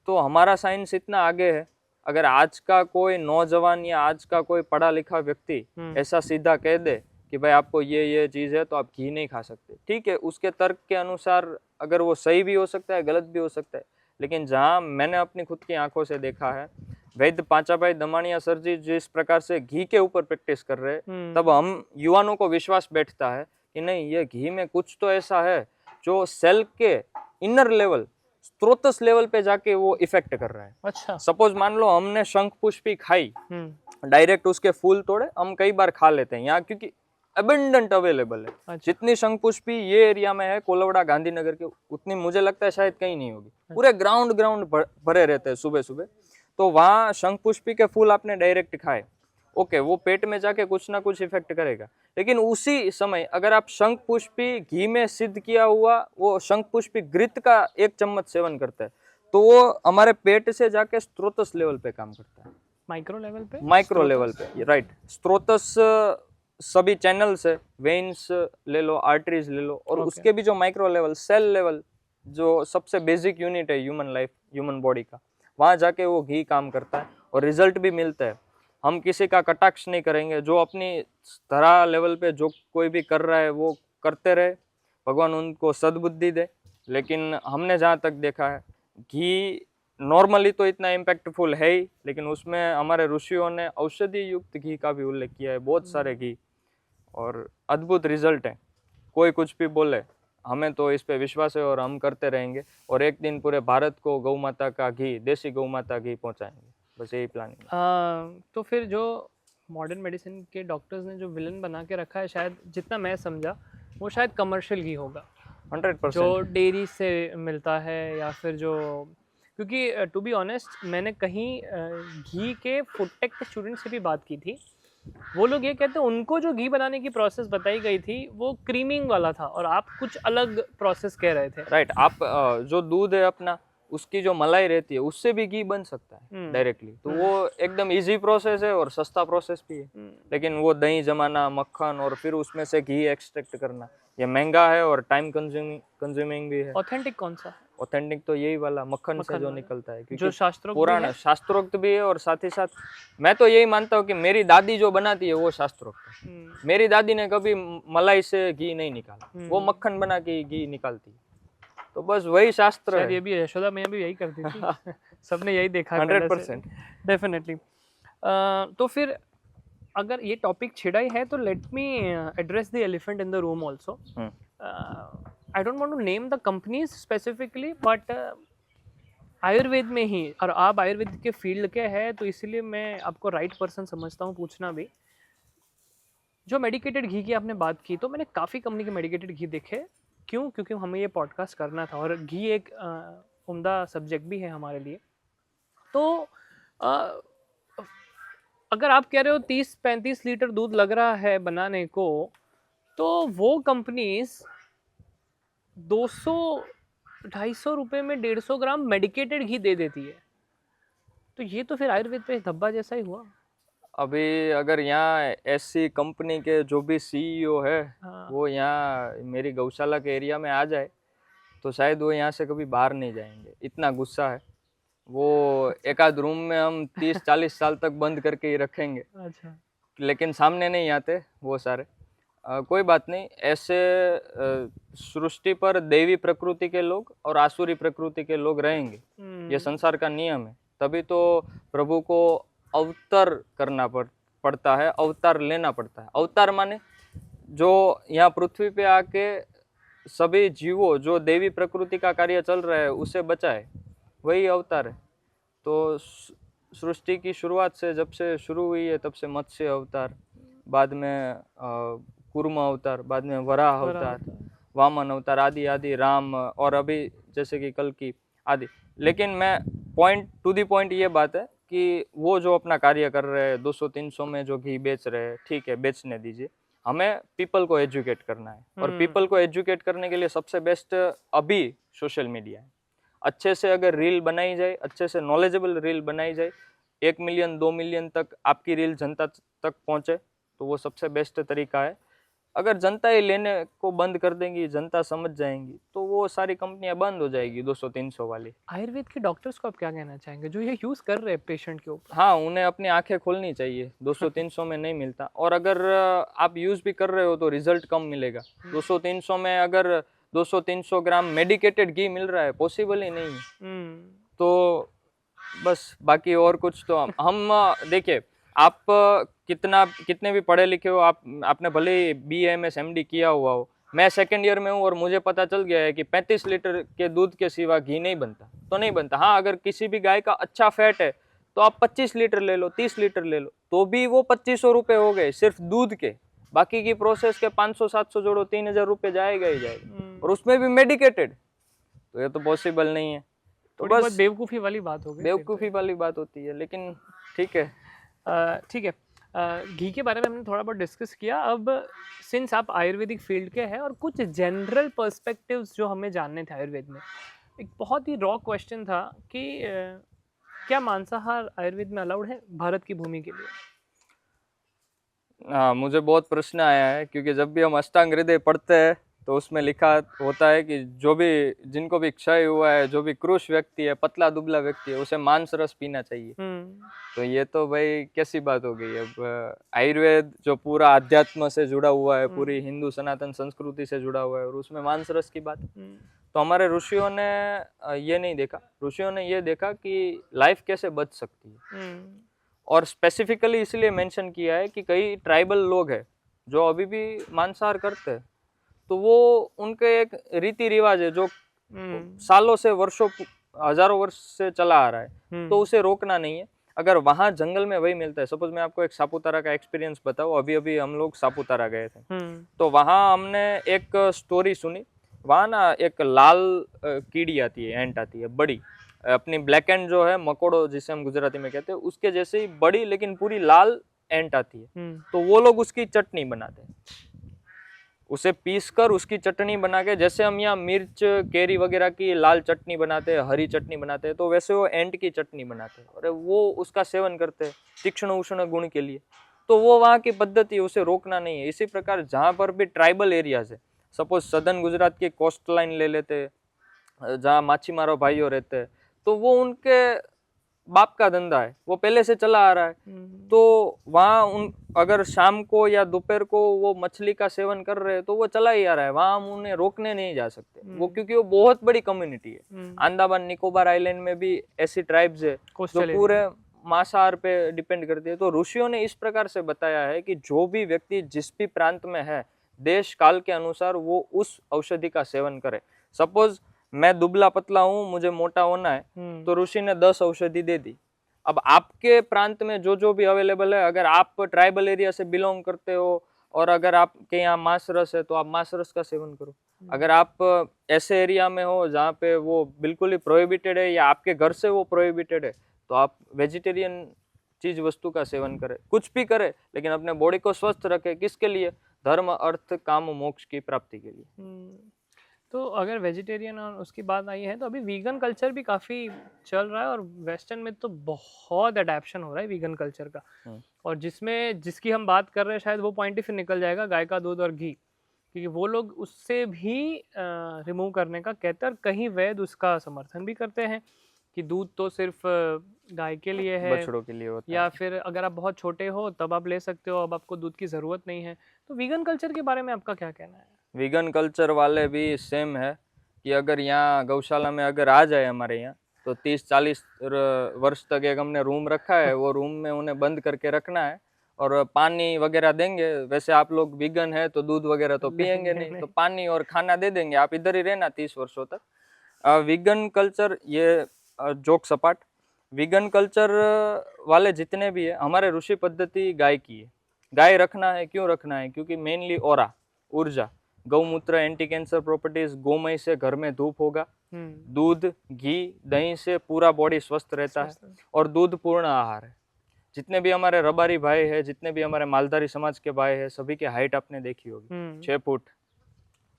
तो हमारा साइंस इतना आगे है, अगर आज का कोई नौजवान या आज का कोई पढ़ा लिखा व्यक्ति ऐसा सीधा कह दे कि भाई आपको ये चीज़ है तो आप घी नहीं खा सकते, ठीक है, उसके तर्क के अनुसार अगर वो सही भी हो सकता है, गलत भी हो सकता है, लेकिन जहाँ मैंने अपनी खुद की आंखों से देखा है, वैद्य पांचाभाई दमाणिया सर जी जिस प्रकार से घी के ऊपर प्रैक्टिस कर रहे हैं, तब हम युवाओं को विश्वास बैठता है कि नहीं, ये घी में कुछ तो ऐसा है जो सेल के इनर लेवल, स्त्रोतस लेवल पे जाके वो इफेक्ट कर रहा है। अच्छा। सपोज मान लो हमने शंख पुष्पी खाई, डायरेक्ट उसके फूल तोड़े, हम कई बार खा लेते हैं यहाँ क्योंकि अबेंडेंट अवेलेबल है। अच्छा। जितनी शंख पुष्पी ये एरिया में है कोलवड़ा गांधीनगर के, उतनी मुझे लगता है शायद कहीं नहीं होगी। अच्छा। पूरे ग्राउंड भरे रहते हैं सुबह सुबह, तो वहाँ शंख पुष्पी के फूल आपने डायरेक्ट खाए, ओके, वो पेट में जाके कुछ ना कुछ इफेक्ट करेगा, लेकिन उसी समय अगर आप शंख पुष्पी घी में सिद्ध किया हुआ वो शंख पुष्पी घृत का 1 चम्मच सेवन करते हैं, तो वो हमारे पेट से जाके स्त्रोतस लेवल पे काम करता है। माइक्रो लेवल पे, राइट। स्त्रोतस सभी चैनल्स है, वेन्स ले लो, आर्टरीज ले लो, और उसके भी जो माइक्रो लेवल, सेल लेवल, जो सबसे बेसिक यूनिट है ह्यूमन लाइफ, ह्यूमन बॉडी का, वहाँ जाके वो घी काम करता है और रिजल्ट भी मिलता है। हम किसी का कटाक्ष नहीं करेंगे, जो अपनी धरा लेवल पे जो कोई भी कर रहा है वो करते रहे, भगवान उनको सद्बुद्धि दे। लेकिन हमने जहाँ तक देखा है, घी नॉर्मली तो इतना इम्पैक्टफुल है ही, लेकिन उसमें हमारे ऋषियों ने औषधि युक्त घी का भी उल्लेख किया है, बहुत सारे घी, और अद्भुत रिजल्ट है। कोई कुछ भी बोले, हमें तो इस पे विश्वास है और हम करते रहेंगे, और एक दिन पूरे भारत को गौ माता का घी, देसी गौ माता घी पहुंचाएंगे, बस यही प्लानिंग है। तो फिर जो मॉडर्न मेडिसिन के डॉक्टर्स ने जो विलन बना के रखा है, शायद जितना मैं समझा वो शायद कमर्शियल घी होगा, 100%। जो डेयरी से मिलता है, या फिर जो, क्योंकि टू बी ऑनेस्ट मैंने कहीं घी के फूड टेक के स्टूडेंट से भी बात की थी, वो लोग ये कहते हैं उनको जो घी बनाने की प्रोसेस बताई गई थी वो क्रीमिंग वाला था, और आप कुछ अलग प्रोसेस कह रहे थे। राइट, आप जो दूध है अपना, उसकी जो मलाई रहती है उससे भी घी बन सकता है डायरेक्टली, तो वो एकदम इजी प्रोसेस है और सस्ता प्रोसेस भी है। लेकिन वो दही जमाना, मक्खन, और फिर उसमें से घी एक्सट्रैक्ट करना, ये महंगा है और टाइम कंज्यूमिंग भी है। ऑथेंटिक कौन सा? ऑथेंटिक तो यही वाला मक्खन से जो वाला। निकलता है, जो क्योंकि शास्त्रोक्त भी पुराना है? शास्त्रोक्त भी है, और साथ ही साथ मैं तो यही मानता हूँ कि मेरी दादी जो बनाती है वो शास्त्रोक्त है। मेरी दादी ने कभी मलाई से घी नहीं निकाला, वो मक्खन बना के घी निकालती है, तो बस वही शास्त्र शायद है। ये भी यशोदा मैया भी यही करती थी। सबने यही देखा 100%। डेफिनेटली। तो फिर अगर ये टॉपिक छिड़ा ही है तो let me address the elephant in the room also. I don't want to name the companies specifically, but Ayurveda में ही, और आप आयुर्वेद के फील्ड के हैं तो इसलिए मैं आपको राइट पर्सन समझता हूँ पूछना भी। जो मेडिकेटेड घी की आपने बात की, तो मैंने काफ़ी कंपनी के मेडिकेटेड घी देखे। क्यों? क्योंकि हमें ये पॉडकास्ट करना था और घी एक उम्दा सब्जेक्ट भी है हमारे लिए। तो अगर आप कह रहे हो 30-35 लीटर दूध लग रहा है बनाने को, तो वो कंपनीज 200-250 रुपये में 150 ग्राम मेडिकेटेड घी दे देती है, तो ये तो फिर आयुर्वेद पे धब्बा जैसा ही हुआ। अभी अगर यहाँ ऐसी कंपनी के जो भी सीईओ है, वो यहाँ मेरी गौशाला के एरिया में आ जाए तो शायद वो यहाँ से कभी बाहर नहीं जाएंगे, इतना गुस्सा है वो। एक आध रूम में हम 30-40 साल तक बंद करके ही रखेंगे। अच्छा। लेकिन सामने नहीं आते वो सारे। कोई बात नहीं, ऐसे सृष्टि पर देवी प्रकृति के लोग और आसुरी प्रकृति के लोग रहेंगे, ये संसार का नियम है। तभी तो प्रभु को अवतार करना पड़ता है, अवतार लेना पड़ता है। अवतार माने जो यहाँ पृथ्वी पे आके सभी जीवों, जो देवी प्रकृति का कार्य चल रहा है उसे बचाए, वही अवतार है। तो सृष्टि की शुरुआत से, जब से शुरू हुई है तब से मत्स्य अवतार, बाद में कूर्म अवतार, बाद में वराह अवतार, वामन अवतार, आदि आदि राम, और अभी जैसे कि कल की आदि। लेकिन मैं पॉइंट टू दी पॉइंट ये बात है कि वो जो अपना कार्य कर रहे हैं 200-300 में जो घी बेच रहे हैं, ठीक है, बेचने दीजिए। हमें पीपल को एजुकेट करना है, और पीपल को एजुकेट करने के लिए सबसे बेस्ट अभी सोशल मीडिया है। अच्छे से अगर रील बनाई जाए, अच्छे से नॉलेजेबल रील बनाई जाए, 1 मिलियन 2 मिलियन तक आपकी रील जनता तक पहुंचे, तो वो सबसे बेस्ट तरीका है। अगर जनता ही लेने को बंद कर देंगी, जनता समझ जाएंगी, तो वो सारी कंपनियां बंद हो जाएगी 200-300 वाली। आयुर्वेद के डॉक्टर्स को आप क्या कहना चाहेंगे जो ये यूज़ कर रहे हैं पेशेंट के ऊपर? हाँ, उन्हें अपनी आंखें खोलनी चाहिए, 200-300 में नहीं मिलता। और अगर आप यूज़ भी कर रहे हो तो रिजल्ट कम मिलेगा। 200-300 में अगर 200-300 ग्राम मेडिकेटेड घी मिल रहा है, पॉसिबल ही नहीं है। तो बस बाकी और कुछ तो हम देखिए, आप कितने भी पढ़े लिखे हो, आपने भले ही BA MD किया हुआ हो, मैं सेकेंड ईयर में हूँ और मुझे पता चल गया है कि 35 लीटर के दूध के सिवा घी नहीं बनता, तो नहीं बनता। हाँ, अगर किसी भी गाय का अच्छा फैट है तो आप 25 लीटर ले लो, 30 लीटर ले लो, तो भी वो 2500 रुपये हो गए सिर्फ दूध के। बाकी की प्रोसेस के 500-700 जोड़ो, 3000 रुपये जाएगा ही जाएगा, और उसमें भी मेडिकेटेड, तो ये तो पॉसिबल नहीं है। तो बस बेवकूफ़ी वाली बात हो गई, बेवकूफ़ी वाली बात होती है, लेकिन ठीक है। ठीक है। घी के बारे में हमने थोड़ा बहुत डिस्कस किया। अब सिंस आप आयुर्वेदिक फील्ड के हैं और कुछ जनरल पर्सपेक्टिव्स जो हमें जानने थे आयुर्वेद में, एक बहुत ही रॉ क्वेश्चन था कि क्या मांसाहार आयुर्वेद में अलाउड है भारत की भूमि के लिए? हाँ, मुझे बहुत प्रश्न आया है, क्योंकि जब भी हम अष्टांग हृदय पढ़ते हैं तो उसमें लिखा होता है कि जो भी जिनको भी क्षय हुआ है, जो भी क्रूश व्यक्ति है, पतला दुबला व्यक्ति है, उसे मांस रस पीना चाहिए। तो ये तो भाई कैसी बात हो गई। अब आयुर्वेद जो पूरा अध्यात्म से जुड़ा हुआ है, पूरी हिंदू सनातन संस्कृति से जुड़ा हुआ है, और उसमें मांस रस की बात है। तो हमारे ऋषियों ने ये नहीं देखा, ऋषियों ने ये देखा कि लाइफ कैसे बच सकती है। और स्पेसिफिकली इसलिए मेंशन किया है कि कई ट्राइबल लोग हैं जो अभी भी मांसाहार करते हैं, तो वो उनके एक रीति रिवाज है जो सालों से, वर्षों, हजारों वर्ष से चला आ रहा है, तो उसे रोकना नहीं है। अगर वहां जंगल में वही मिलता है, सपोज मैं आपको एक सापुतारा का एक्सपीरियंस बताऊं, अभी अभी हम लोग सापुतारा गए थे, तो वहां हमने एक स्टोरी सुनी। वहां ना एक लाल कीड़ी आती है, एंट आती है, बड़ी, अपनी ब्लैक एंड जो है, मकोड़ो जिसे हम गुजराती में कहते हैं, उसके जैसे ही बड़ी लेकिन पूरी लाल एंट आती है। तो वो लोग उसकी चटनी बनाते हैं, उसे पीस कर उसकी चटनी बना के, जैसे हम यहाँ मिर्च कैरी वगैरह की लाल चटनी बनाते हैं, हरी चटनी बनाते हैं, तो वैसे वो एंट की चटनी बनाते हैं और वो उसका सेवन करते हैं तीक्ष्ण उष्ण गुण के लिए। तो वो वहाँ की पद्धति, उसे रोकना नहीं है। इसी प्रकार जहाँ पर भी ट्राइबल एरियाज है, सपोज सदर्न गुजरात की कोस्ट लाइन ले लेते हैं जहाँ माछीमारो भाइयों रहते हैं, तो वो उनके बाप का धंधा है, वो पहले से चला आ रहा है। तो वहाँ उन अगर शाम को या दोपहर को वो मछली का सेवन कर रहे हैं तो वो चला ही आ रहा है, वहाँ हम उन्हें रोकने नहीं जा सकते। वो क्योंकि वो बहुत बड़ी कम्युनिटी है। अंडमान निकोबार आइलैंड में भी ऐसी ट्राइब्स है जो पूरे मांसाहार पे डिपेंड करती है। तो ऋषियों ने इस प्रकार से बताया है कि जो भी व्यक्ति जिस भी प्रांत में है, देश काल के अनुसार वो उस औषधि का सेवन करे। सपोज मैं दुबला पतला हूँ, मुझे मोटा होना है, तो ऋषि ने 10 औषधि दे दी। अब आपके प्रांत में जो जो भी अवेलेबल है, अगर आप ट्राइबल एरिया से बिलोंग करते हो और अगर आपके यहाँ मांस रस है तो आप मांस रस का सेवन करो। अगर आप ऐसे एरिया में हो जहाँ पे वो बिल्कुल ही प्रोहिबिटेड है या आपके घर से वो प्रोहिबिटेड है, तो आप वेजिटेरियन चीज वस्तु का सेवन करें, कुछ भी करें, लेकिन अपने बॉडी को स्वस्थ रखें। किसके लिए? धर्म, अर्थ, काम, मोक्ष की प्राप्ति के लिए। तो अगर वेजिटेरियन और उसकी बात आई है, तो अभी वीगन कल्चर भी काफ़ी चल रहा है और वेस्टर्न में तो बहुत अडेप्शन हो रहा है वीगन कल्चर का। और जिसकी हम बात कर रहे हैं, शायद वो पॉइंट ही फिर निकल जाएगा गाय का दूध और घी, क्योंकि वो लोग उससे भी रिमूव करने का कहते हैं। और कहीं वैद उसका समर्थन भी करते हैं कि दूध तो सिर्फ गाय के लिए है, बछड़ों के लिए होता या है। फिर अगर आप बहुत छोटे हो तब आप ले सकते हो, अब आपको दूध की ज़रूरत नहीं है। तो वीगन कल्चर के बारे में आपका क्या कहना है? वीगन कल्चर वाले भी सेम है कि अगर यहाँ गौशाला में अगर आ जाए हमारे यहाँ, तो 30-40 वर्ष तक एक हमने रूम रखा है, वो रूम में उन्हें बंद करके रखना है और पानी वगैरह देंगे। वैसे आप लोग वीगन है तो दूध वगैरह तो पियेंगे नहीं, तो पानी और खाना दे देंगे, आप इधर ही रहना 30 वर्षों तक। वीगन कल्चर, ये जोक सपाट, वीगन कल्चर वाले जितने भी है, हमारे ऋषि पद्धति गाय की है। गाय रखना है, क्यों रखना है? क्योंकि मेनली ओरा, ऊर्जा, गौमूत्र, एंटी कैंसर प्रॉपर्टीज, गोमय से घर में धूप होगा, दूध, घी, दही से पूरा बॉडी स्वस्थ रहता है, और दूध पूर्ण आहार है। जितने भी हमारे रबारी भाई है, जितने भी हमारे मालधारी समाज के भाई है, सभी की हाइट आपने देखी होगी, 6 फुट,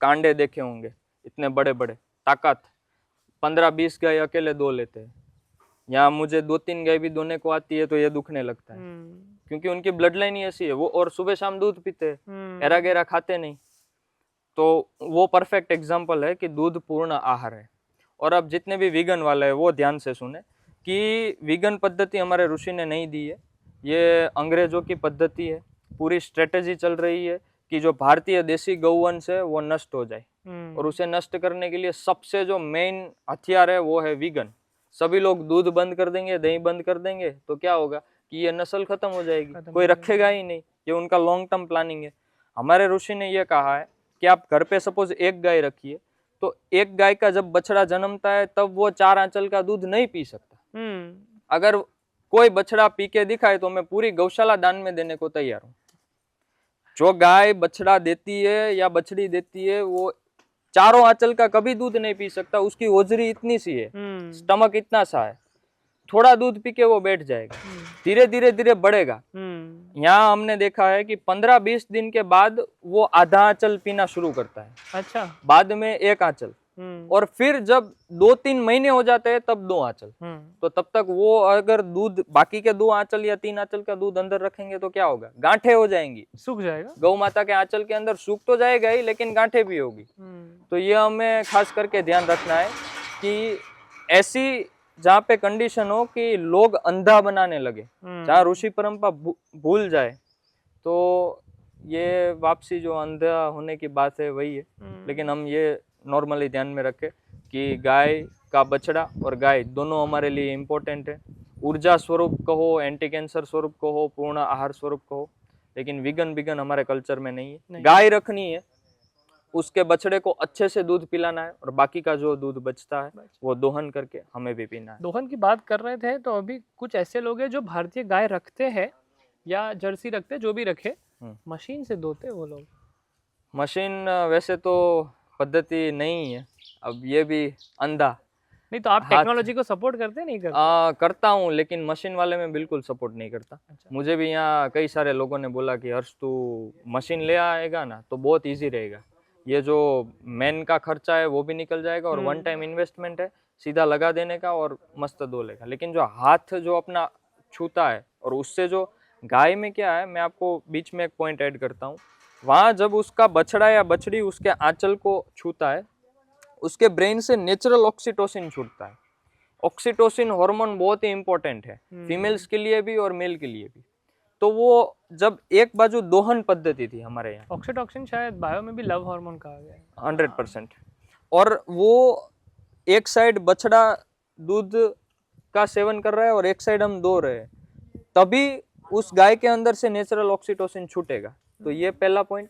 कांडे देखे होंगे इतने बड़े बड़े, ताकत। 15-20 गाय अकेले दो लेते हैं। यहाँ मुझे 2-3 गाय भी दोने को आती है तो ये दुखने लगता है, क्योंकि उनकी ब्लड लाइन ही ऐसी है। वो और सुबह शाम दूध पीते हैं, एरा गेरा खाते नहीं। तो वो परफेक्ट एग्जाम्पल है कि दूध पूर्ण आहार है। और अब जितने भी वीगन वाले हैं वो ध्यान से सुने कि वीगन पद्धति हमारे ऋषि ने नहीं दी है, ये अंग्रेजों की पद्धति है। पूरी स्ट्रेटेजी चल रही है कि जो भारतीय देसी गौवंश है वो नष्ट हो जाए, और उसे नष्ट करने के लिए सबसे जो मेन हथियार है वो है वीगन। सभी लोग दूध बंद कर देंगे, दही बंद कर देंगे, तो क्या होगा कि ये नस्ल खत्म हो जाएगी, कोई रखेगा ही नहीं। ये उनका लॉन्ग टर्म प्लानिंग है। हमारे ऋषि ने ये कहा है कि आप घर पे सपोज एक गाय रखिए, तो एक गाय का जब बछड़ा जन्मता है तब वो 4 आंचल का दूध नहीं पी सकता। अगर कोई बछड़ा पी के दिखाए तो मैं पूरी गौशाला दान में देने को तैयार हूँ। जो गाय बछड़ा देती है या बछड़ी देती है, वो 4 आंचल का कभी दूध नहीं पी सकता। उसकी ओजरी इतनी सी है, स्टमक इतना सा है, थोड़ा दूध पी के वो बैठ जाएगा, धीरे धीरे धीरे बढ़ेगा। यहाँ हमने देखा है कि 15-20 दिन के बाद वो आधा आंचल पीना शुरू करता है। अच्छा। बाद में 1 आंचल, और फिर जब 2-3 महीने हो जाते हैं तब 2 आंचल। तो तब तक वो अगर दूध बाकी के 2 आंचल या 3 आंचल का दूध अंदर रखेंगे तो क्या होगा, गांठें हो जाएंगी, सूख जाएगा। गौ माता के आंचल के अंदर सूख तो जाएगा ही लेकिन गांठें भी होगी। तो ये हमें खास करके ध्यान रखना है कि ऐसी जहाँ पे कंडीशन हो कि लोग अंधा बनाने लगे, जहाँ ऋषि परंपरा भूल जाए, तो ये वापसी जो अंधा होने की बात है वही है। लेकिन हम ये नॉर्मली ध्यान में रखें कि गाय का बछड़ा और गाय दोनों हमारे लिए इम्पोर्टेंट है। ऊर्जा स्वरूप कहो, एंटी कैंसर स्वरूप कहो, पूर्ण आहार स्वरूप कहो, लेकिन विगन हमारे कल्चर में नहीं है। गाय रखनी है, उसके बछड़े को अच्छे से दूध पिलाना है और बाकी का जो दूध बचता है वो दोहन करके हमें भी पीना है। दोहन की बात कर रहे थे तो अभी कुछ ऐसे लोग हैं जो भारतीय गाय रखते हैं या जर्सी रखते, जो भी रखे, मशीन से धोते वो लोग। मशीन वैसे तो पद्धति नहीं है, अब ये भी अंधा। नहीं तो आप टेक्नोलॉजी को सपोर्ट करते नहीं करते? करता हूँ, लेकिन मशीन वाले में बिल्कुल सपोर्ट नहीं करता। अच्छा। मुझे भी यहाँ कई सारे लोगों ने बोला कि हर्ष तू मशीन ले आएगा ना तो बहुत इजी रहेगा, ये जो मैन का खर्चा है वो भी निकल जाएगा और वन टाइम इन्वेस्टमेंट है, सीधा लगा देने का और मस्त धो लेगा। लेकिन जो हाथ जो अपना छूता है और उससे जो गाय में क्या है, मैं आपको बीच में एक पॉइंट ऐड करता हूँ, वहाँ जब उसका बछड़ा या बछड़ी उसके आंचल को छूता है, उसके ब्रेन से नेचुरल ऑक्सीटोसिन छूटता है। ऑक्सीटोसिन हार्मोन बहुत ही इंपॉर्टेंट है फीमेल्स के लिए भी और मेल के लिए भी। तो वो जब एक बाजू दोहन पद्धति थी हमारे यहाँ, ऑक्सीटोसिन शायद बायो में भी लव हार्मोन कहा गया है 100%, और वो एक साइड बछड़ा दूध का सेवन कर रहा है और एक साइड हम दो रहे हैं, तभी उस गाय के अंदर से नेचुरल ऑक्सीटोसिन छूटेगा। तो ये पहला पॉइंट।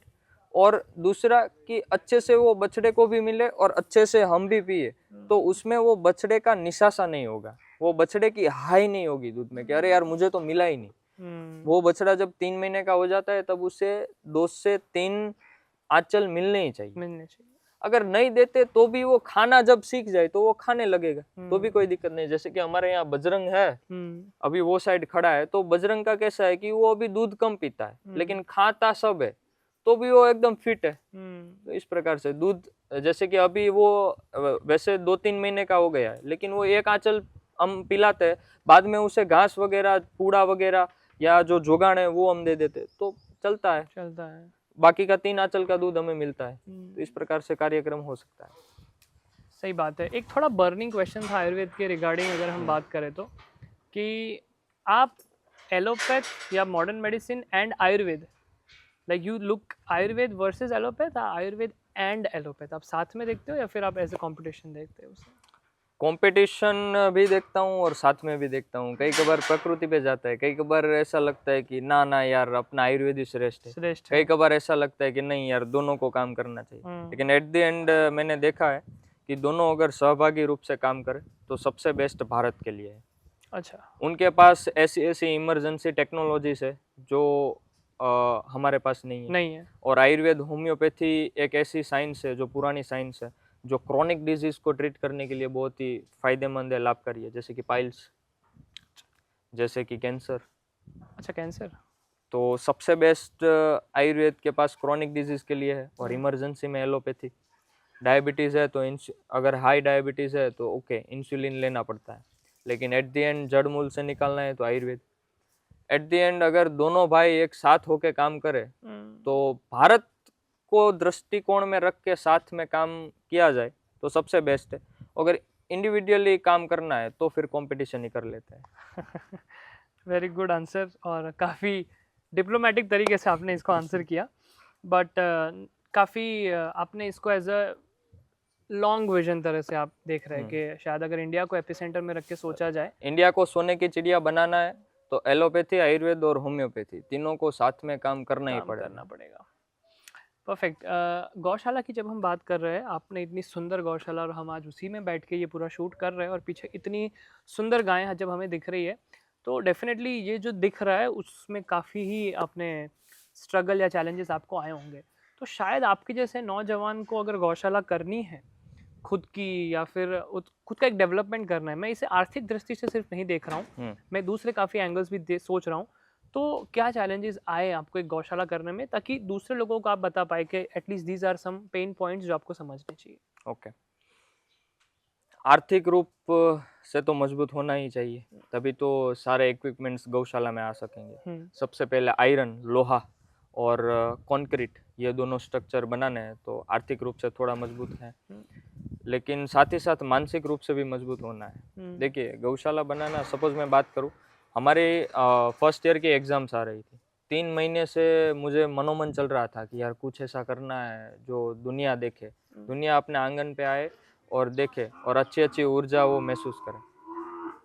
और दूसरा कि अच्छे से वो बछड़े को भी मिले और अच्छे से हम भी पिए, तो उसमें वो बछड़े का निशासा नहीं होगा, वो बछड़े की हाई नहीं होगी दूध में कि अरे यार मुझे तो मिला ही नहीं। वो बछड़ा जब 3 महीने का हो जाता है तब उसे 2 से 3 आंचल मिलने ही चाहिए। अगर नहीं देते तो भी वो खाना जब सीख जाए तो वो खाने लगेगा, तो भी कोई दिक्कत नहीं। जैसे कि हमारे यहाँ बजरंग है, अभी वो साइड खड़ा है, तो बजरंग का कैसा है कि वो अभी दूध कम पीता है लेकिन खाता सब है, तो भी वो एकदम फिट है। तो इस प्रकार से दूध, जैसे कि अभी वो वैसे 2-3 महीने का हो गया है लेकिन वो एक आंचल हम पिलाते हैं, बाद में उसे घास वगैरह, कूड़ा वगैरह या जो जोगाड़ है वो हम दे देते, तो चलता है। बाकी का 3 आंचल का दूध हमें मिलता है। तो इस प्रकार से कार्यक्रम हो सकता है। सही बात है। एक थोड़ा बर्निंग क्वेश्चन था आयुर्वेद के रिगार्डिंग, अगर हम बात करें तो, कि आप एलोपैथ या modern medicine and Ayurveda, like you look Ayurveda versus allopath, Ayurveda and allopath, आप साथ में देखते हो या फिर आप एज ए कॉम्पिटिशन देखते हो उसे? कंपटीशन भी देखता हूँ और साथ में भी देखता हूँ। कई कबार प्रकृति पे जाता है, कई कबार ऐसा लगता है कि ना यार अपना आयुर्वेद ही श्रेष्ठ है, कई कबार ऐसा लगता है कि नहीं यार दोनों को काम करना चाहिए। लेकिन एट द एंड मैंने देखा है कि दोनों अगर सहभागी रूप से काम करें तो सबसे बेस्ट भारत के लिए है। अच्छा। उनके पास ऐसी इमरजेंसी टेक्नोलॉजीज है जो हमारे पास नहीं है। और आयुर्वेद होम्योपैथी एक ऐसी साइंस है जो पुरानी साइंस है, जो क्रॉनिक डिजीज को ट्रीट करने के लिए बहुत ही फायदेमंद है, लाभकारी है, जैसे कि पाइल्स, जैसे कि कैंसर। अच्छा, कैंसर तो सबसे बेस्ट आयुर्वेद के पास क्रॉनिक डिजीज के लिए है। और इमरजेंसी में एलोपैथी। डायबिटीज़ है तो अगर हाई डायबिटीज़ है तो ओके इंसुलिन लेना पड़ता है, लेकिन एट द एंड जड़ मूल से निकालना है तो आयुर्वेद। एट द एंड अगर दोनों भाई एक साथ होके काम करे तो भारत को दृष्टिकोण में रख के साथ में काम किया जाए तो सबसे बेस्ट है। अगर इंडिविजुअली काम करना है तो फिर कंपटीशन ही कर लेते हैं। वेरी गुड आंसर, और काफ़ी डिप्लोमेटिक तरीके से आपने इसको आंसर किया, बट काफ़ी आपने इसको एज अ लॉन्ग विजन तरह से आप देख रहे हैं कि शायद अगर इंडिया को एपिसेंटर में रख के सोचा जाए, इंडिया को सोने की चिड़िया बनाना है तो एलोपैथी, आयुर्वेद और होम्योपैथी तीनों को साथ में काम करना ही पड़ेगा। परफेक्ट। गौशाला की जब हम बात कर रहे हैं, आपने इतनी सुंदर गौशाला, और हम आज उसी में बैठ के ये पूरा शूट कर रहे हैं और पीछे इतनी सुंदर गायें जब हमें दिख रही है, तो डेफिनेटली ये जो दिख रहा है उसमें काफ़ी ही आपने स्ट्रगल या चैलेंजेस आपको आए होंगे। तो शायद आपके जैसे नौजवान को अगर गौशाला करनी है खुद की, या फिर खुद का एक डेवलपमेंट करना है, मैं इसे आर्थिक दृष्टि से सिर्फ नहीं देख रहा हूँ, मैं दूसरे काफ़ी एंगल्स भी सोच रहा हूँ, तो क्या चैलेंजेस आए आपको एक गौशाला करने में, ताकि दूसरे लोगों को आप बता पाए कि at least these are some pain points जो आपको समझने चाहिए? ओके। आर्थिक रूप से तो मजबूत होना ही चाहिए, तभी तो सारे इक्विपमेंट्स गौशाला में आ सकेंगे। सबसे पहले आयरन, लोहा और कंक्रीट, ये दोनों स्ट्रक्चर बनाने हैं तो आर्थिक रूप से थोड़ा मजबूत है, लेकिन साथ ही साथ मानसिक रूप से भी मजबूत होना है। देखिए गौशाला बनाना, सपोज मैं बात करूँ, हमारे फर्स्ट ईयर की एग्जाम्स आ रही थी, 3 महीने से मुझे मनोमन चल रहा था कि यार कुछ ऐसा करना है जो दुनिया देखे, दुनिया अपने आंगन पे आए और देखे और अच्छी अच्छी ऊर्जा वो महसूस करे।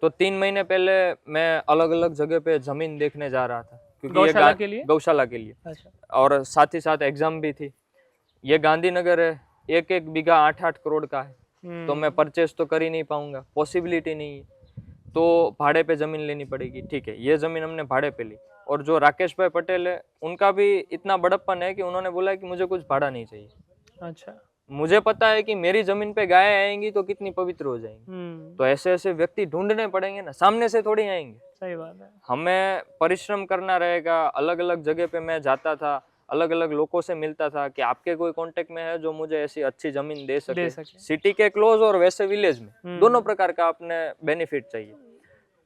तो 3 महीने पहले मैं अलग अलग जगह पे जमीन देखने जा रहा था, क्योंकि ये गौशाला के लिए? गौशाला के लिए, अच्छा। और साथ ही साथ एग्जाम भी थी। ये गांधीनगर है, एक एक बीघा 8-8 करोड़ का है, तो मैं परचेस तो कर ही नहीं पाऊंगा, पॉसिबिलिटी नहीं है, तो भाड़े पे जमीन लेनी पड़ेगी। ठीक है, ये जमीन हमने भाड़े पे ली। और जो राकेश भाई पटेल है, उनका भी इतना बड़प्पन है कि उन्होंने बोला कि मुझे कुछ भाड़ा नहीं चाहिए। अच्छा। मुझे पता है कि मेरी जमीन पे गाय आएंगी तो कितनी पवित्र हो जाएंगी, तो ऐसे ऐसे व्यक्ति ढूंढने पड़ेंगे ना, सामने से थोड़ी आएंगे। सही बात है। हमें परिश्रम करना रहेगा। अलग अलग जगह पे मैं जाता था, अलग अलग लोगों से मिलता था कि आपके कोई कांटेक्ट में है जो मुझे ऐसी अच्छी जमीन दे सके, सिटी के क्लोज और वैसे विलेज में, दोनों प्रकार का अपने बेनिफिट चाहिए।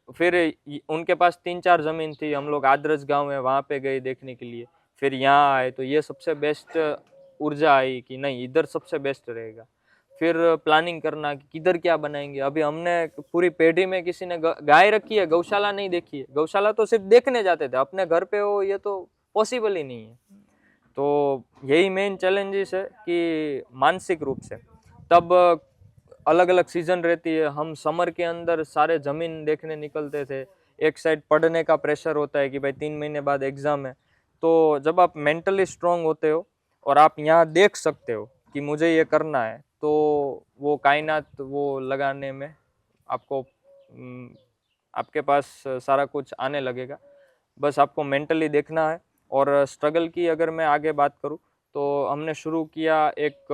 फिर उनके पास 3-4 जमीन थी, हम लोग आदरज गांव है वहां पे गए देखने के लिए। फिर यहाँ आए तो ये सबसे बेस्ट ऊर्जा आई कि नहीं, इधर सबसे बेस्ट रहेगा। फिर प्लानिंग करना कि किधर क्या बनाएंगे। अभी हमने पूरी पेढ़ी में किसी ने गाय रखी है, गौशाला नहीं देखी है। गौशाला तो सिर्फ देखने जाते थे, अपने घर पे हो ये तो पॉसिबल ही नहीं है। तो यही मेन चैलेंजेस है कि मानसिक रूप से। तब अलग अलग सीजन रहती है, हम समर के अंदर सारे जमीन देखने निकलते थे। एक साइड पढ़ने का प्रेशर होता है कि भाई 3 महीने बाद एग्जाम है, तो जब आप मेंटली स्ट्रांग होते हो और आप यहाँ देख सकते हो कि मुझे ये करना है, तो वो कायनात वो लगाने में आपको आपके पास सारा कुछ आने लगेगा। बस आपको मेंटली देखना है। और स्ट्रगल की अगर मैं आगे बात करूं, तो हमने शुरू किया एक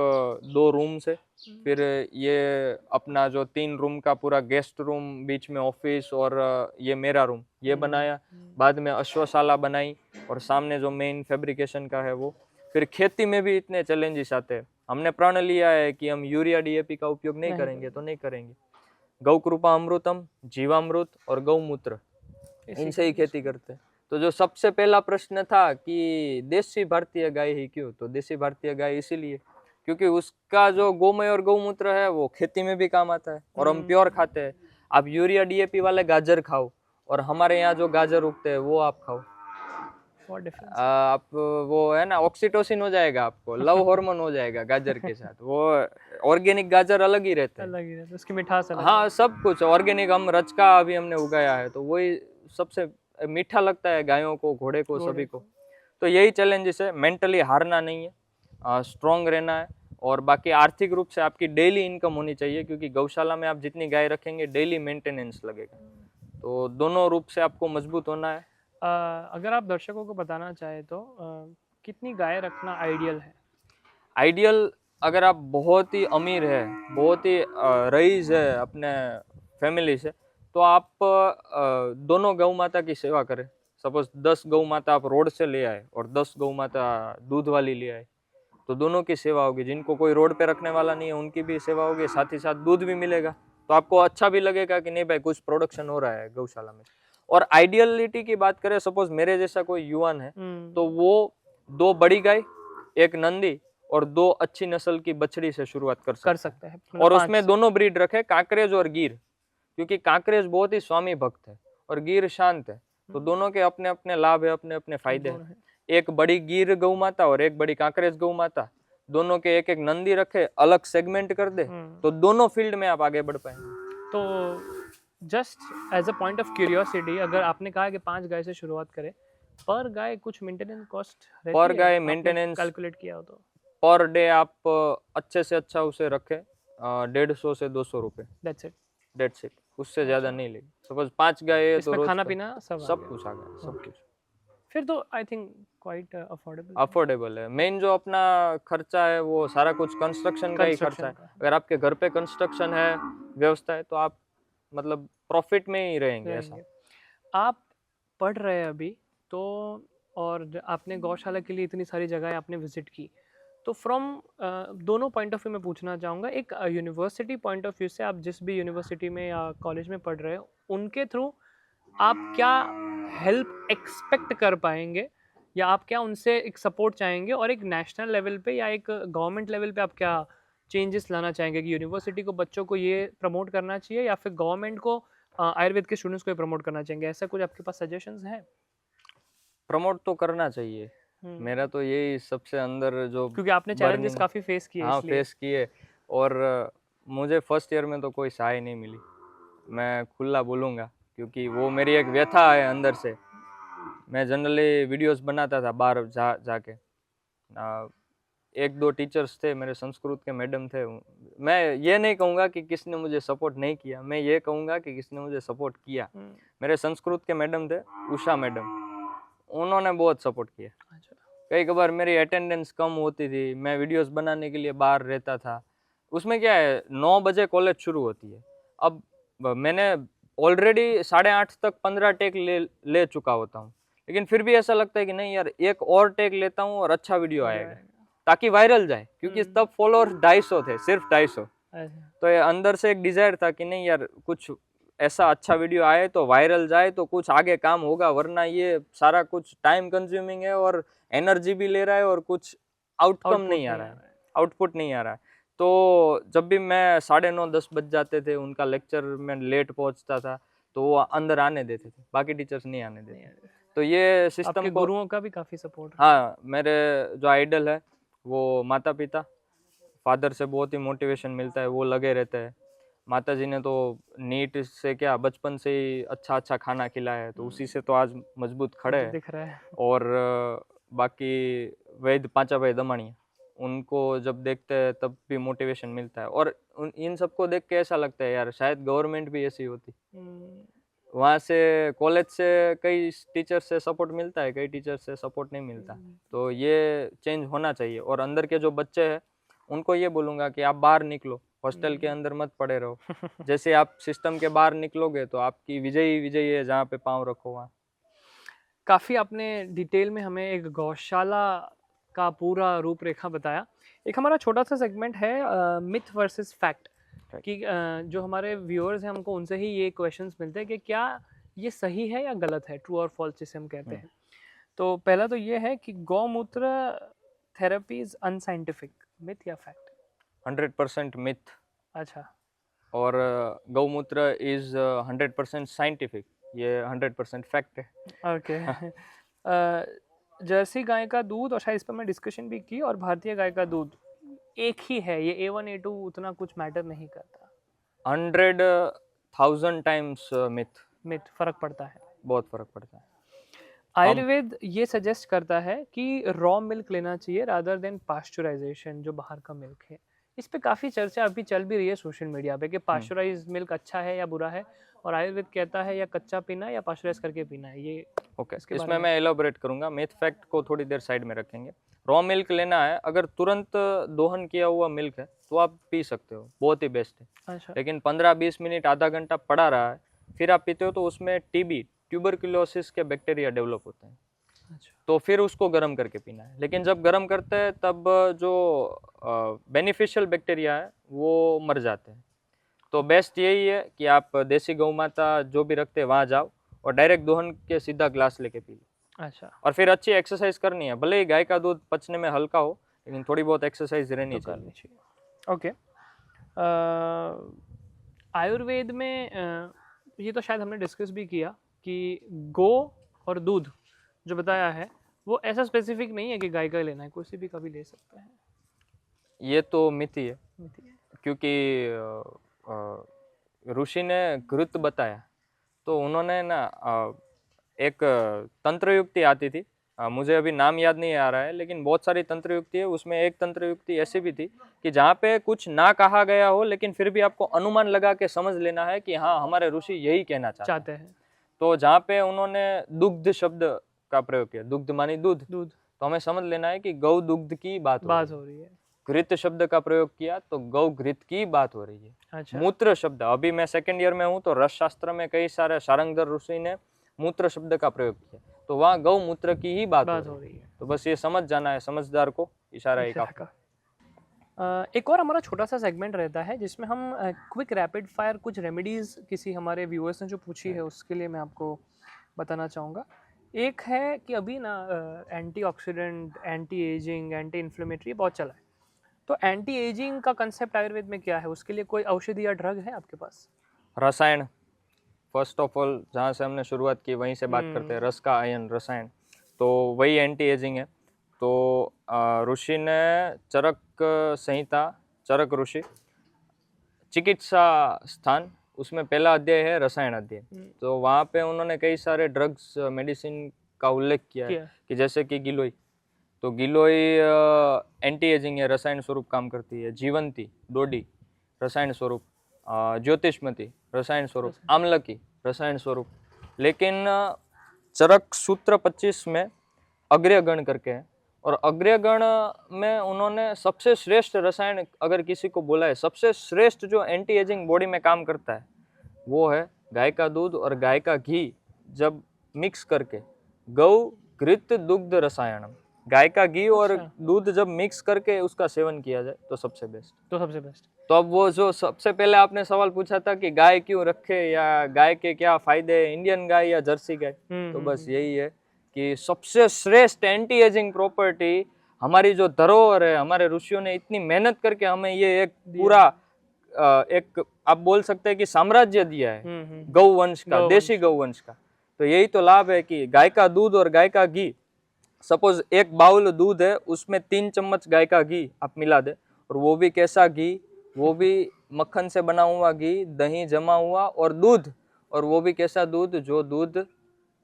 2 रूम से, फिर ये अपना जो 3 रूम का पूरा गेस्ट रूम, बीच में ऑफिस और ये मेरा रूम, ये बनाया। बाद में अश्वशाला बनाई और सामने जो मेन फैब्रिकेशन का है वो। फिर खेती में भी इतने चैलेंजेस आते हैं। हमने प्रण लिया है कि हम यूरिया डीएपी का उपयोग नहीं करेंगे तो नहीं करेंगे। गौ कृपा अमृतम, जीवामृत और गौमूत्र, इनसे ही खेती करते हैं। तो जो सबसे पहला प्रश्न था कि देसी भारतीय गाय ही क्यों, तो देसी भारतीय गाय इसीलिए क्योंकि उसका जो गोमय और गौमूत्र है वो खेती में भी काम आता है और हम प्योर खाते हैं। आप यूरिया डीएपी वाले गाजर खाओ और हमारे यहाँ जो गाजर उगते हैं वो आप खाओ, आप वो है ना, ऑक्सीटोसिन हो जाएगा, आपको लव हार्मोन हो जाएगा गाजर के साथ। वो ऑर्गेनिक गाजर अलग ही रहते हैं, अलग ही रहता है, उसकी मिठास अलग हाँ सब कुछ ऑर्गेनिक। हम रचका अभी हमने उगाया है, तो वही सबसे मीठा लगता है गायों को, घोड़े को, सभी को। तो यही चैलेंजेस है, मेंटली हारना नहीं है, स्ट्रॉन्ग रहना है। और बाकी आर्थिक रूप से आपकी डेली इनकम होनी चाहिए, क्योंकि गौशाला में आप जितनी गाय रखेंगे डेली मेंटेनेंस लगेगा। तो दोनों रूप से आपको मजबूत होना है। अगर आप दर्शकों को बताना चाहे तो कितनी गाय रखना आइडियल है? आइडियल, अगर आप बहुत ही अमीर है, बहुत ही रईस है अपने फैमिली से, तो आप दोनों गौ माता की सेवा करें। सपोज 10 गौ माता आप रोड से ले आए और 10 गौ माता दूध वाली ले आए, तो दोनों की सेवा होगी। जिनको कोई रोड पे रखने वाला नहीं है उनकी भी सेवा होगी, साथ ही साथ दूध भी मिलेगा। तो आपको अच्छा भी लगेगा कि नहीं भाई कुछ प्रोडक्शन हो रहा है गौशाला में। और आइडियलिटी की बात करें, सपोज मेरे जैसा कोई युवान है, तो वो 2 बड़ी गाय, 1 नंदी और 2 अच्छी नस्ल की बछड़ी से शुरुआत कर सकते हैं। और उसमें दोनों ब्रीड रखे, कांकरेज और गिर, क्योंकि कांकरेज बहुत ही स्वामी भक्त है और गिर शांत है। तो दोनों के अपने अपने लाभ है, अपने अपने फायदे हैं। एक बड़ी गिर गौ माता और एक बड़ी कांकरेज गौ माता, दोनों के एक एक नंदी रखे, अलग सेगमेंट कर दे, तो दोनों फील्ड में आप आगे बढ़ पाएंगे। तो just as a point of curiosity, अगर आपने कहा कि 5 गाय से शुरुआत करें, पर गाय कुछ मेंटेनेंस कॉस्ट रहती पर है? गाय मेंटेनेंस कैलकुलेट किया हो तो पर डे आप अच्छे से अच्छा उसे रखें 150 से 200 रुपए, दैट्स इट, उससे ज्यादा नहीं लेगी। सपोज 5 गाय है तो रोज खाना पीना सब कुछ आ गया, सब कुछ। फिर तो आई थिंक क्वाइट अफोर्डेबल है। मेन जो अपना खर्चा है वो सारा कुछ कंस्ट्रक्शन का ही खर्चा है। अगर आपके घर पे कंस्ट्रक्शन है, व्यवस्था है, तो आप मतलब प्रॉफिट में ही रहेंगे ऐसा। आप पढ़ रहे हैं अभी तो, और आपने गौशाला के लिए इतनी सारी जगहें आपने विजिट की, तो फ्रॉम दोनों पॉइंट ऑफ व्यू में पूछना चाहूँगा, एक यूनिवर्सिटी पॉइंट ऑफ व्यू से, आप जिस भी यूनिवर्सिटी में या कॉलेज में पढ़ रहे हो, उनके थ्रू आप क्या हेल्प एक्सपेक्ट कर पाएंगे, या आप क्या उनसे एक सपोर्ट चाहेंगे, और एक नेशनल लेवल पे या एक गवर्नमेंट लेवल पे आप क्या चेंजेस लाना चाहेंगे कि यूनिवर्सिटी को बच्चों को ये प्रमोट करना चाहिए, या फिर गवर्नमेंट को आयुर्वेद के स्टूडेंट्स को ये प्रमोट करना चाहेंगे? ऐसा कुछ आपके पास सजेशंस हैं? प्रमोट तो करना चाहिए, मेरा तो यही सबसे अंदर जो क्योंकि आपने चैलेंजेस burning- काफ़ी फेस किए हाँ इसलिए। फेस किए। और मुझे फर्स्ट ईयर में तो कोई सहाय नहीं मिली, मैं खुला बोलूँगा, क्योंकि वो मेरी एक व्यथा है अंदर से। मैं जनरली वीडियोस बनाता था बाहर जाके। एक दो टीचर्स थे मेरे, संस्कृत के मैडम थे। मैं ये नहीं कहूँगा कि किसने मुझे सपोर्ट नहीं किया, मैं ये कहूँगा कि किसने मुझे सपोर्ट किया। मेरे संस्कृत के मैडम थे, उषा मैडम, उन्होंने बहुत सपोर्ट किया। अच्छा। कई कबार मेरी अटेंडेंस कम होती थी, मैं वीडियोस बनाने के लिए बाहर रहता था। उसमें क्या है, 9 बजे कॉलेज शुरू होती है। अब मैंने ऑलरेडी 8:30 तक 15 टेक ले चुका होता हूँ, लेकिन फिर भी ऐसा लगता है कि नहीं यार, एक और टेक लेता हूँ और अच्छा वीडियो आएगा, ताकि वायरल जाए, क्योंकि तब फॉलोअर्स 250 थे, सिर्फ 250। तो ये अंदर से एक डिजायर था कि नहीं यार, कुछ ऐसा अच्छा वीडियो आए तो वायरल जाए तो कुछ आगे काम होगा, वरना ये सारा कुछ टाइम कंज्यूमिंग है और एनर्जी भी ले रहा है और कुछ आउटकम नहीं आ रहा है, आउटपुट नहीं आ रहा है। तो जब भी मैं 9:30-10 बज जाते थे, उनका लेक्चर में लेट पहुंचता था, तो वो अंदर आने देते थे, बाकी टीचर्स नहीं आने देते। तो ये सिस्टम आपके को, गुरुओं का भी काफ़ी सपोर्ट। हाँ, मेरे जो आइडल है वो माता पिता, फादर से बहुत ही मोटिवेशन मिलता है, वो लगे रहते हैं। माता जी ने तो नीट से क्या बचपन से ही अच्छा अच्छा खाना खिलाया है, तो उसी से तो आज मजबूत खड़े हैं। दिख रहा है। और बाकी वैद्य पांचा भाई दमानिया, उनको जब देखते हैं तब भी मोटिवेशन मिलता है। और इन सबको देख के ऐसा लगता है यार, शायद गवर्नमेंट भी ऐसी होती। वहाँ से कॉलेज से कई टीचर से सपोर्ट मिलता है, कई टीचर से सपोर्ट नहीं मिलता। तो ये चेंज होना चाहिए। और अंदर के जो बच्चे हैं उनको ये बोलूँगा कि आप बाहर निकलो, हॉस्टल के अंदर मत पड़े रहो। जैसे आप सिस्टम के बाहर निकलोगे तो आपकी विजयी विजयी है, जहाँ पे पाँव रखो वहाँ। काफ़ी आपने डिटेल में हमें एक गौशाला का पूरा रूपरेखा बताया। एक हमारा छोटा सा सेगमेंट है मिथ वर्सेस फैक्ट, कि जो हमारे व्यूअर्स हैं हमको उनसे ही ये क्वेश्चंस मिलते हैं कि क्या ये सही है या गलत है, ट्रू और फॉल्स जिसे हम कहते हैं। तो पहला तो ये है कि गौमूत्र थेरेपी इज अनसाइंटिफिक, मिथ या फैक्ट? 100% मिथ। अच्छा। और गौमूत्र इज 100% साइंटिफिक, ये 100% फैक्ट है। ओके। जर्सी गाय का दूध, और शायद इस पर मैं डिस्कशन भी की, और भारतीय गाय का दूध एक ही है, ये A1 A2 उतना कुछ मैटर नहीं करता? 100,000 टाइम्स मिथ। फर्क पड़ता है, बहुत फर्क पड़ता है। आयुर्वेद ये सजेस्ट करता है कि रॉ मिल्क लेना चाहिए रादर देन पास्चुराइजेशन, जो बाहर का मिल्क है। इस पे काफ़ी चर्चा अभी चल भी रही है सोशल मीडिया पे कि पास्चुराइज मिल्क अच्छा है या बुरा है, और आयुर्वेद कहता है या कच्चा पीना है या पास्चुराइज करके पीना है। ये ओके, इसमें मैं एलोबरेट करूंगा। मिथ फैक्ट को थोड़ी देर साइड में रखेंगे। रॉ मिल्क लेना है, अगर तुरंत दोहन किया हुआ मिल्क है तो आप पी सकते हो, बहुत ही बेस्ट है। अच्छा। लेकिन 15-20 मिनट आधा घंटा पड़ा रहा है फिर आप पीते हो तो उसमें टीबी, ट्यूबरकुलोसिस के बैक्टीरिया डेवलप होते हैं। अच्छा। तो फिर उसको गर्म करके पीना है। लेकिन जब गर्म करते हैं तब जो बेनिफिशियल बैक्टीरिया है वो मर जाते हैं। तो बेस्ट यही है कि आप देसी गौ माता जो भी रखते हैं वहाँ जाओ और डायरेक्ट दोहन के सीधा ग्लास लेके पी लो। अच्छा। और फिर अच्छी एक्सरसाइज करनी है, भले ही गाय का दूध पचने में हल्का हो, लेकिन थोड़ी बहुत एक्सरसाइज रहनी चाहिए। ओके। आयुर्वेद में ये तो शायद हमने डिस्कस भी किया कि गो और दूध जो बताया है वो ऐसा स्पेसिफिक नहीं है कि गाय का लेना है, कोई भी कभी ले सकता है। ये तो मिथी है, क्योंकि ऋषि ने घृत बताया, तो उन्होंने ना एक तंत्र युक्ति आती थी, मुझे अभी नाम याद नहीं आ रहा है, लेकिन बहुत सारी तंत्र युक्ति है। उसमें एक तंत्र युक्ति ऐसी भी थी कि जहाँ पे कुछ ना कहा गया हो लेकिन फिर भी आपको अनुमान लगा के समझ लेना है कि हाँ हमारे ऋषि यही कहना चाहते हैं। तो जहाँ पे उन्होंने दुग्ध शब्द का प्रयोग किया, दुग्ध मानी दूध, तो हमें समझ लेना है कि गौ दुग्ध की बात हो रही है। घृत शब्द का प्रयोग किया तो गौ घृत की बात हो रही है। अच्छा। मूत्र शब्द, अभी मैं सेकंड ईयर में हूँ तो रस शास्त्र में कई सारे शारंगधर ऋषि ने मूत्र शब्द का प्रयोग किया, तो वहाँ गौ मूत्र की ही बात हो रही है। तो बस ये समझ जाना है समझदार को, इशारा ही इशारा काफी। एक और हमारा छोटा सा सेगमेंट रहता है जिसमें हम क्विक रैपिड फायर कुछ रेमेडीज़ किसी हमारे व्यूअर्स ने जो पूछी है उसके लिए मैं आपको बताना चाहूँगा। एक है कि अभी ना antioxidant, anti ageing, anti inflammatory बहुत चला है। तो एंटी एजिंग का कंसेप्ट आयुर्वेद में क्या है? उसके लिए कोई औषधि या ड्रग है आपके पास? रसायन, फर्स्ट ऑफ ऑल जहाँ से हमने शुरुआत की वहीं से बात करते हैं, रस का आयन रसायन, तो वही एंटी एजिंग है। तो ऋषि ने चरक संहिता, चरक ऋषि, चिकित्सा स्थान, उसमें पहला अध्याय है रसायन अध्याय। तो वहाँ पे उन्होंने कई सारे ड्रग्स मेडिसिन का उल्लेख किया है कि जैसे कि गिलोय, तो गिलोय एंटी एजिंग है, रसायन स्वरूप काम करती है। जीवंती, डोडी, रसायन स्वरूप। ज्योतिषमती, रसायन स्वरूप। आमलकी, रसायन स्वरूप। लेकिन चरक सूत्र 25 में अग्रगण करके है, और अग्रगण में उन्होंने सबसे श्रेष्ठ रसायन अगर किसी को बोला है, सबसे श्रेष्ठ जो एंटी एजिंग बॉडी में काम करता है वो है गाय का दूध और गाय का घी जब मिक्स करके, गौ घृत दुग्ध रसायनम, गाय का घी और दूध जब मिक्स करके उसका सेवन किया जाए तो सबसे बेस्ट। तो अब वो जो सबसे पहले आपने सवाल पूछा था कि गाय क्यों रखे या गाय के क्या फायदे, इंडियन गाय या जर्सी गाय, तो बस यही है कि सबसे श्रेष्ठ एंटी एजिंग प्रॉपर्टी हमारी जो धरोहर है, हमारे ऋषियों ने इतनी मेहनत करके हमें ये एक पूरा एक आप बोल सकते हैं कि साम्राज्य दिया है गौवंश का, देशी गौवंश का। तो यही तो लाभ है कि गाय का दूध और गाय का घी, सपोज एक बाउल दूध है उसमें 3 चम्मच गाय का घी आप मिला दे, और वो भी कैसा घी, वो भी मक्खन से बना हुआ घी, दही जमा हुआ और दूध, और वो भी कैसा दूध, जो दूध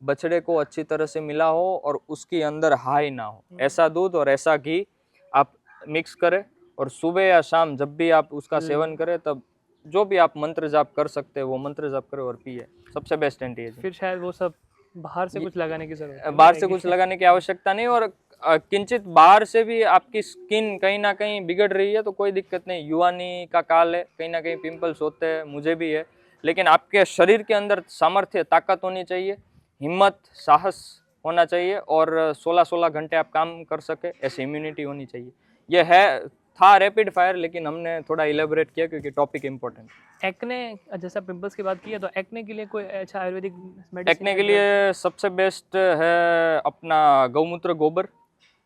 बछड़े को अच्छी तरह से मिला हो और उसके अंदर हाई ना हो, ऐसा दूध और ऐसा घी आप मिक्स करें, और सुबह या शाम जब भी आप उसका सेवन करें तब जो भी आप मंत्र जाप कर सकते हैं वो मंत्र जाप करें और पिए, सबसे बेस्ट एंटी एजिंग। फिर शायद वो सब बाहर से कुछ लगाने की जरूरत है, बाहर से कुछ लगाने की आवश्यकता नहीं, और किंचित बाहर से भी आपकी स्किन कहीं ना कहीं बिगड़ रही है तो कोई दिक्कत नहीं, युवानी का काल है, कहीं ना कहीं पिंपल्स होते हैं, मुझे भी है, लेकिन आपके शरीर के अंदर सामर्थ्य, ताकत होनी चाहिए, हिम्मत, साहस होना चाहिए, और 16-16 घंटे आप काम कर सके ऐसी इम्यूनिटी होनी चाहिए। ये है था रैपिड फायर, लेकिन हमने थोड़ा इलेबोरेट किया क्योंकि टॉपिक इम्पोर्टेंट। एक्ने, जैसा पिंपल्स की बात की है, तो एक्ने के लिए कोई अच्छा आयुर्वेदिक मेडिसिन? एक्ने के लिए सबसे बेस्ट है अपना गौमूत्र गोबर,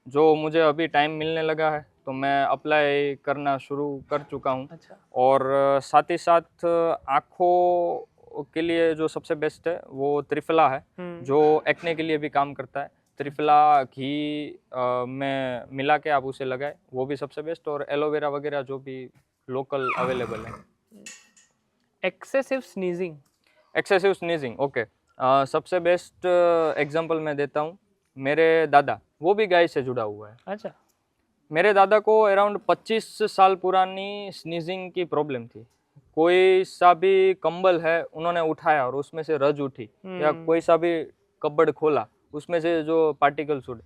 जो मुझे अभी टाइम मिलने लगा है तो मैं अप्लाई करना शुरू कर चुका हूँ। अच्छा। और साथ ही साथ आँखों के लिए जो सबसे बेस्ट है वो त्रिफला है, जो एक्ने के लिए भी काम करता है। त्रिफला घी में मिला के आप उसे लगाए, वो भी सबसे बेस्ट, और एलोवेरा वगैरह जो भी लोकल अवेलेबल है। Excessive sneezing, excessive sneezing, okay, सबसे बेस्ट एग्जांपल मैं देता हूँ। मेरे दादा, वो भी गाय से जुड़ा हुआ है। अच्छा। मेरे दादा को अराउंड 25 साल पुरानी स्नीजिंग की प्रॉब्लम थी। कोई सा भी कंबल है उन्होंने उठाया और उसमें से रज उठी, या कोई सा भी कपबोर्ड खोला उसमें से जो पार्टिकल्स उड़े,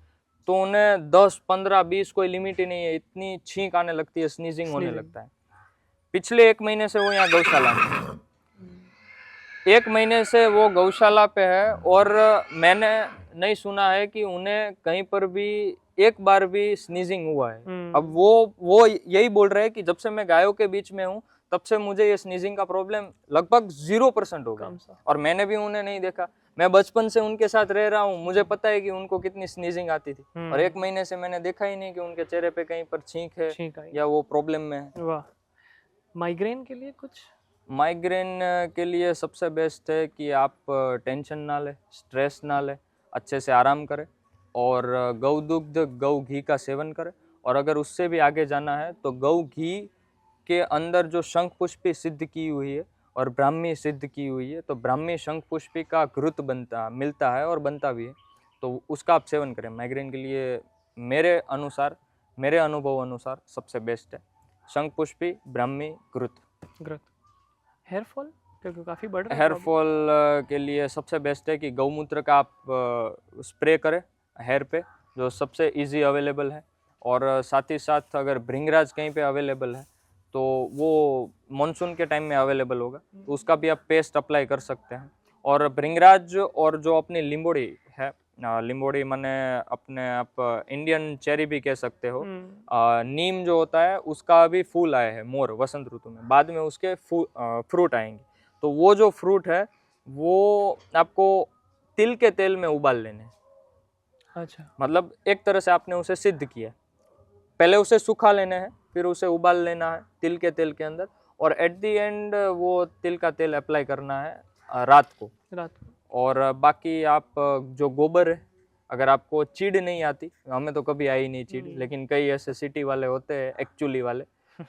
तो उन्हें 10, 15, 20 कोई लिमिट ही नहीं है, इतनी छींक आने लगती है, स्नीजिंग होने लगता है। पिछले 1 महीने से वो यहाँ गौशाला में, 1 महीने से वो गौशाला पे है, और मैंने नहीं सुना है कि उन्हें कहीं पर भी एक बार भी स्नीजिंग हुआ है। अब वो यही बोल रहे हैं कि जब से मैं गायों के बीच में हूँ तब से मुझे ये स्नीजिंग का प्रॉब्लम लगभग 0% हो गया, और मैंने भी उन्हें नहीं देखा। मैं बचपन से उनके साथ रह रहा हूँ, मुझे पता है कि उनको कितनी स्नीजिंग आती थी, और 1 महीने से मैंने देखा ही नहीं कि उनके चेहरे पे कहीं पर छींक है या वो प्रॉब्लम में है। वाह। माइग्रेन के लिए कुछ? माइग्रेन के लिए सबसे बेस्ट है कि आप टेंशन ना लें, स्ट्रेस ना लें, अच्छे से आराम करें, और गौ दुग्ध, गौ घी का सेवन करें, और अगर उससे भी आगे जाना है तो गौ घी के अंदर जो शंख पुष्पी सिद्ध की हुई है और ब्राह्मी सिद्ध की हुई है, तो ब्राह्मी शंख पुष्पी का घृत मिलता है और बनता भी है, तो उसका आप सेवन करें। माइग्रेन के लिए मेरे अनुसार, मेरे अनुभव अनुसार सबसे बेस्ट है शंख पुष्पी, ब्राह्मी, घृत। हेयर फॉल, क्योंकि काफ़ी बढ़ रहा है। हेयर फॉल के लिए सबसे बेस्ट है कि गौमूत्र का आप स्प्रे करें हेयर पे, जो सबसे इजी अवेलेबल है, और साथ ही साथ अगर भृंगराज कहीं पे अवेलेबल है तो वो मानसून के टाइम में अवेलेबल होगा, तो उसका भी आप पेस्ट अप्लाई कर सकते हैं। और भृंगराज और जो अपनी लिंबोड़ी है, लिंबोड़ी माने अपने आप इंडियन चेरी भी कह सकते हो। हम्म, नीम जो होता है उसका अभी फूल आए हैं मोर वसंत ऋतु में, बाद में उसके फ्रूट आएंगे। तो वो जो फ्रूट है वो आपको तिल के तेल में उबाल लेने हैं। अच्छा, मतलब एक तरह से आपने उसे सिद्ध किया। पहले उसे सुखा लेने हैं, फिर उसे उबाल लेना है तिल के तेल के अंदर, और एट द एंड वो तिल का तेल अप्लाई करना है रात को। रात को। और बाकी आप जो गोबर है, अगर आपको चीड़ नहीं आती, हमें तो कभी आई नहीं चीड़, लेकिन कई ऐसे सिटी वाले होते हैं एक्चुअली वाले,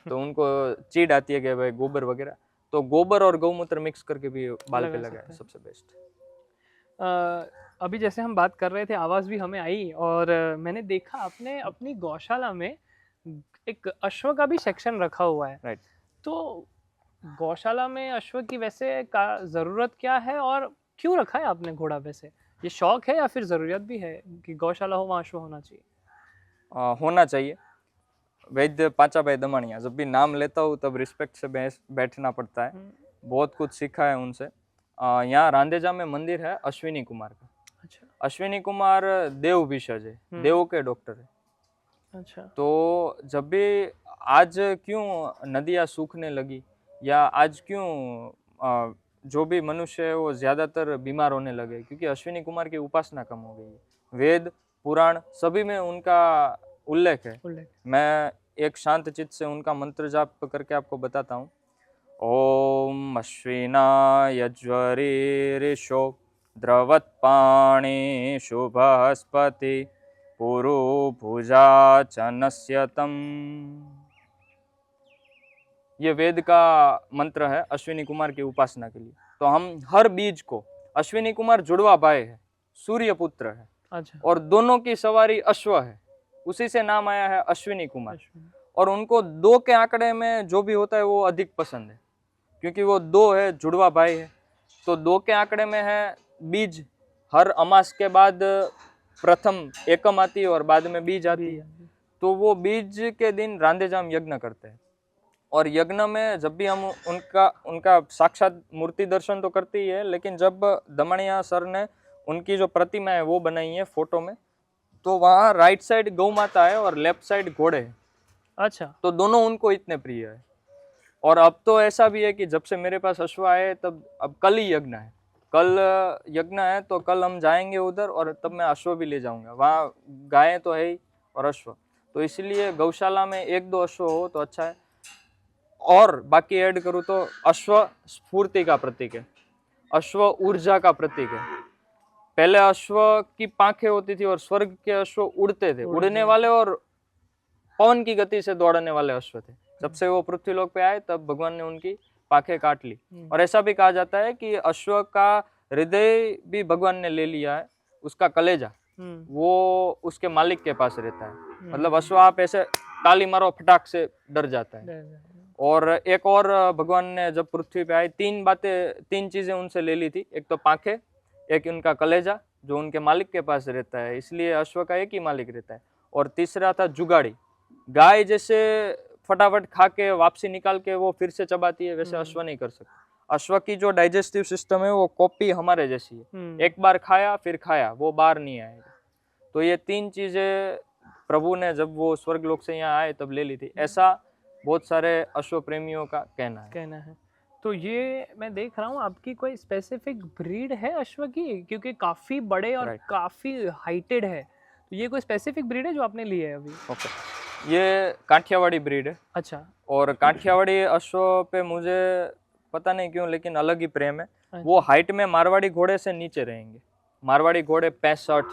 तो उनको चीड़ आती है कि भाई गोबर वगैरह, तो गोबर और गौमूत्र मिक्स करके भी बाल पे लगा लगाए, सकते हैं। सबसे बेस्ट। अभी जैसे हम बात कर रहे थे, आवाज़ भी हमें आई, और मैंने देखा आपने अपनी गौशाला में एक अश्व का भी सेक्शन रखा हुआ है। राइट। तो गौशाला में अश्व की वैसे का ज़रूरत क्या है, और क्यों रखा है आपने घोड़ा? वैसे ये शौक है या फिर ज़रूरत भी है कि गौशाला हो वहाँ अश्व होना चाहिए? होना चाहिए। वैद्य पाचा भाई दमानिया, जब भी नाम लेता हूँ तब रिस्पेक्ट से बैठना पड़ता है। बहुत कुछ सीखा है उनसे। यहाँ रांदेजा में मंदिर है अश्विनी कुमार का। अच्छा। अश्विनी कुमार देव भिषज है, देवों के डॉक्टर है। अच्छा। तो जब भी आज क्यों नदियाँ सूखने लगी, या आज क्यों जो भी मनुष्य है वो ज्यादातर बीमार होने लगे, क्योंकि अश्विनी कुमार की उपासना कम हो गई है। वेद पुराण सभी में उनका उल्लेख है। मैं एक शांत चित्त से उनका मंत्र जाप करके आपको बताता हूँ। ओम अश्विना यज्वरीरिषो द्रवत्पाणि शुभस्पति पुरु भुजा चनस्यतम। ये वेद का मंत्र है अश्विनी कुमार की उपासना के लिए। तो हम हर बीज को, अश्विनी कुमार जुड़वा भाई है, सूर्य पुत्र है। अच्छा। और दोनों की सवारी अश्व है, उसी से नाम आया है अश्विनी कुमार। और उनको 2 के आंकड़े में जो भी होता है वो अधिक पसंद है, क्योंकि वो 2 है, जुड़वा भाई है। तो 2 के आंकड़े में है बीज, हर अमास के बाद प्रथम एकम आती है और बाद में बीज आती है। तो वो बीज के दिन रांदेजाम यज्ञ करते हैं, और यज्ञ में जब भी हम उनका साक्षात मूर्ति दर्शन तो करते ही है, लेकिन जब दमनिया सर ने उनकी जो प्रतिमा है वो बनाई है फोटो में, तो वहाँ राइट साइड गौ माता है और लेफ्ट साइड घोड़े है। अच्छा। तो दोनों उनको इतने प्रिय है। और अब तो ऐसा भी है कि जब से मेरे पास अश्व आए तब अब कल ही यज्ञ है, कल यज्ञ है, तो कल हम जाएंगे उधर, और तब मैं अश्व भी ले जाऊंगा। वहाँ गायें तो है ही और अश्व, तो इसलिए गौशाला में 1-2 अश्व हो तो अच्छा है। और बाकी ऐड करूँ तो अश्व स्फूर्ति का प्रतीक है, अश्व ऊर्जा का प्रतीक है। पहले अश्व की पांखें होती थी और स्वर्ग के अश्व उड़ते थे, उड़ने वाले और पवन की गति से दौड़ने वाले अश्व थे। जब से वो पृथ्वीलोक पे आए तब भगवान ने उनकी पांखें काट ली। और ऐसा भी कहा जाता है कि अश्व का हृदय भी भगवान ने ले लिया है, उसका कलेजा वो उसके मालिक के पास रहता है। मतलब अश्व आप ऐसे ताली मारो फटाक से डर जाता है। और एक और भगवान ने जब पृथ्वी पे आए 3 चीजें उनसे ले ली थी, एक तो पांखें, एक उनका कलेजा जो उनके मालिक के पास रहता है, इसलिए अश्व का एक ही मालिक रहता है। और तीसरा था जुगाड़ी, गाय जैसे फटाफट खा के वापसी निकाल के वो फिर से चबाती है, वैसे अश्व नहीं कर सकता। अश्व की जो डाइजेस्टिव सिस्टम है वो कॉपी हमारे जैसी है, एक बार खाया फिर खाया, वो बाहर नहीं आएगा। तो ये 3 चीजें प्रभु ने जब वो स्वर्गलोक से यहाँ आए तब ले ली थी, ऐसा बहुत सारे अश्व प्रेमियों का कहना है। तो ये मैं देख रहा हूँ आपकी कोई स्पेसिफिक ब्रीड है अश्व की, क्योंकि काफी बड़े और काफी हाइटेड है, तो ये कोई स्पेसिफिक ब्रीड है जो आपने ली है अभी? ओके, ये काठियावाड़ी ब्रीड है। अच्छा। और काठियावाड़ी अश्व पे मुझे पता नहीं क्यों लेकिन अलग ही प्रेम है। वो हाइट में मारवाड़ी घोड़े से नीचे रहेंगे। मारवाड़ी घोड़े 65,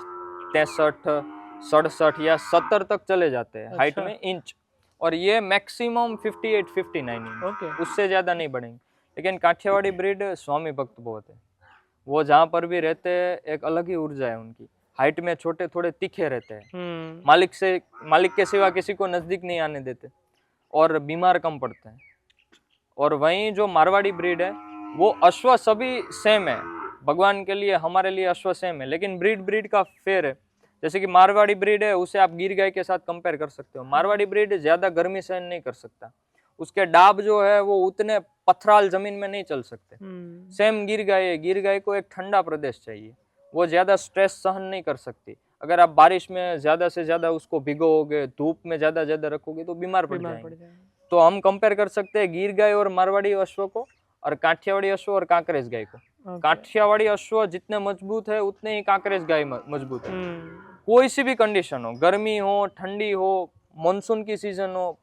63, 67 या 70 तक चले जाते हैं हाइट में इंच, और ये मैक्सिमम 58, 59 इंच, उससे ज्यादा नहीं बढ़ेंगे। लेकिन काठियावाड़ी ब्रीड स्वामी भक्त बहुत है, वो जहाँ पर भी रहते हैं एक अलग ही ऊर्जा है उनकी। हाइट में छोटे, थोड़े तीखे रहते हैं, मालिक के सिवा किसी को नजदीक नहीं आने देते, और बीमार कम पड़ते हैं। और वहीं जो मारवाड़ी ब्रीड है वो अश्व सभी सेम है, भगवान के लिए हमारे लिए अश्व सेम है, लेकिन ब्रीड का फेर है। जैसे कि मारवाड़ी ब्रीड है उसे आप गिर गाय के साथ कंपेयर कर सकते हो। मारवाड़ी ब्रीड ज्यादा गर्मी सहन नहीं कर सकता, उसके डाब जो है वो उतने पथराल जमीन में नहीं चल सकते। सेम गिर गाय को एक ठंडा प्रदेश चाहिए, वो ज़्यादा स्ट्रेस सहन नहीं कर सकती। अगर आप बारिश में ज़्यादा से ज़्यादा उसको भिगोगे, धूप में ज़्यादा ज़्यादा रखोगे तो बीमार पड़ जाएंगे। तो हम कंपेयर कर सकते हैं गिर गाय और मारवाड़ी अश्व को, और काठियावाड़ी अश्व और कांकरेज गाय को। काठियावाड़ी अश्व जितने मजबूत है उतने ही कांकरेज गाय मजबूत है। कोई सी भी कंडीशन हो, गर्मी हो, ठंडी हो, मानसून की सीजन हो,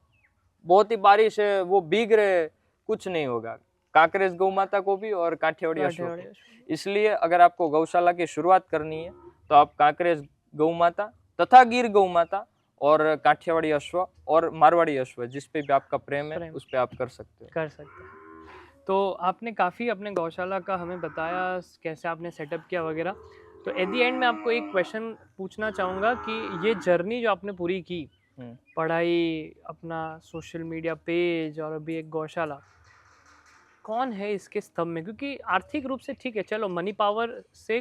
बहुत ही बारिश है, वो भीग रहे, कुछ नहीं होगा कांकरेज गौ माता को भी और काठियावाड़ी अश्व को। इसलिए अगर आपको गौशाला की शुरुआत करनी है तो आप कांकरेज गौ माता तथा गिर गौ माता और काठियावाड़ी अश्व और मारवाड़ी अश्व, जिस पे भी आपका प्रेम है उस पे आप कर सकते हैं। तो आपने काफ़ी अपने गौशाला का हमें बताया, कैसे आपने सेटअप किया वगैरह। तो एट दी एंड मैं आपको एक क्वेश्चन पूछना चाहूँगा कि ये जर्नी जो आपने पूरी की, पढ़ाई, अपना सोशल मीडिया पेज और अभी एक गौशाला, कौन है इसके स्तंभ में? क्योंकि आर्थिक रूप से ठीक है, चलो मनी पावर से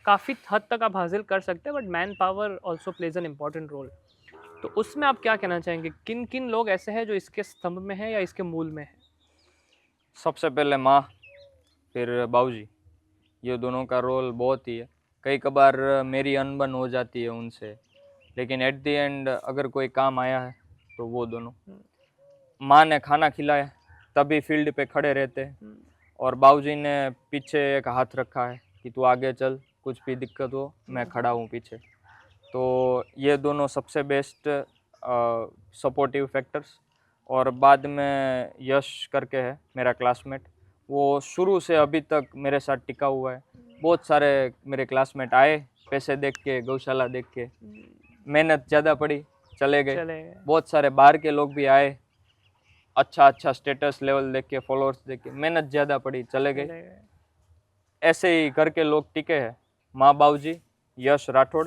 काफ़ी हद तक आप हासिल कर सकते हैं, but manpower also plays an important role. तो उसमें आप क्या कहना चाहेंगे? किन किन लोग ऐसे हैं जो इसके स्तंभ में है या इसके मूल में है? सबसे पहले माँ, फिर बाबूजी, ये दोनों का रोल बहुत ही है। कई कबार मेरी अनबन हो जाती है उनसे, लेकिन एट द एंड अगर कोई काम आया है तो वो दोनों। माँ ने खाना खिलाया तभी फील्ड पे खड़े रहते हैं, और बाबूजी ने पीछे एक हाथ रखा है कि तू आगे चल, कुछ भी दिक्कत हो मैं खड़ा हूँ पीछे। तो ये दोनों सबसे बेस्ट सपोर्टिव फैक्टर्स। और बाद में यश करके है मेरा क्लासमेट, वो शुरू से अभी तक मेरे साथ टिका हुआ है। बहुत सारे मेरे क्लासमेट आए पैसे देख के, गौशाला देख के, मेहनत ज़्यादा पड़ी, चले गए। बहुत सारे बाहर के लोग भी आए, अच्छा स्टेटस लेवल देख के, फॉलोअर्स देख के, मेहनत ज़्यादा पड़ी, चले गए। ऐसे ही करके लोग टिके हैं। माँ बाबूजी, यश राठौड़,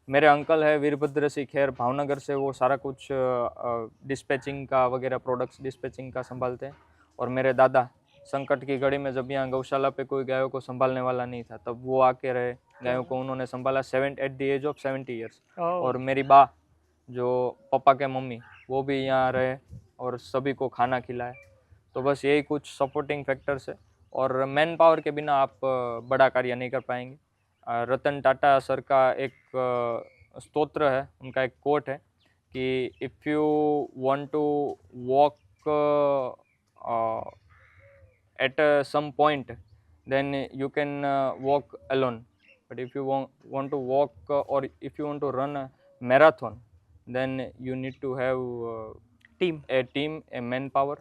मेरे अंकल है वीरभद्र सिंह खेर भावनगर से, वो सारा कुछ डिस्पैचिंग का वगैरह, प्रोडक्ट्स डिस्पैचिंग का संभालते हैं। और मेरे दादा, संकट की घड़ी में जब यहाँ गौशाला पे कोई गायों को संभालने वाला नहीं था तब वो आके रहे, गायों को उन्होंने संभाला at the age of 70 years. और मेरी बा, जो पापा के मम्मी, वो भी यहाँ रहे और सभी को खाना खिलाए। तो बस यही कुछ सपोर्टिंग फैक्टर्स है, और मैन पावर के बिना आप बड़ा कार्य नहीं कर पाएंगे। रतन टाटा सर का एक स्तोत्र है, उनका एक कोट है कि if you want to walk at some point, then you can walk alone, but if you want to walk or if you want to run a marathon, then you need to have team, a manpower।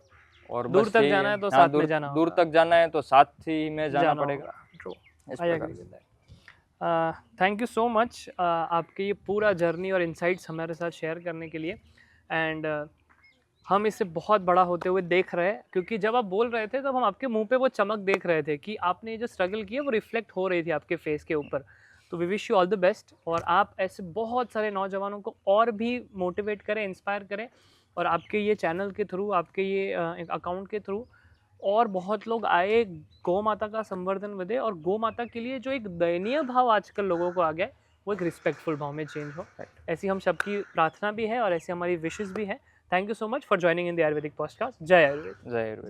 और दूर तक जाना है तो साथ में जाना होगा। दूर तक जाना है तो साथ ही में जाना पड़ेगा। थैंक यू सो मच आपके ये पूरा जर्नी और इनसाइट्स हमारे साथ शेयर करने के लिए। एंड हम इसे बहुत बड़ा होते हुए देख रहे हैं, क्योंकि जब आप बोल रहे थे तब हम आपके मुंह पे वो चमक देख रहे थे कि आपने जो स्ट्रगल किया वो रिफ्लेक्ट हो रही थी आपके फेस के ऊपर। तो we wish you all the best, और आप ऐसे बहुत सारे नौजवानों को और भी मोटिवेट करें, इंस्पायर करें, और आपके ये चैनल के थ्रू, आपके ये अकाउंट के थ्रू और बहुत लोग आए, गौ माता का संवर्धन ਵਧे, और गौ माता के लिए जो एक दयनीय भाव आजकल लोगों को आ गया है वो एक रिस्पेक्टफुल भाव में चेंज हो। ऐसी हम सबकी प्रार्थना भी है और ऐसी हमारी विशेस भी है। Thank you so much for joining in the Ayurvedic podcast. जय आयुर्वेद। जय आयुर्वेद।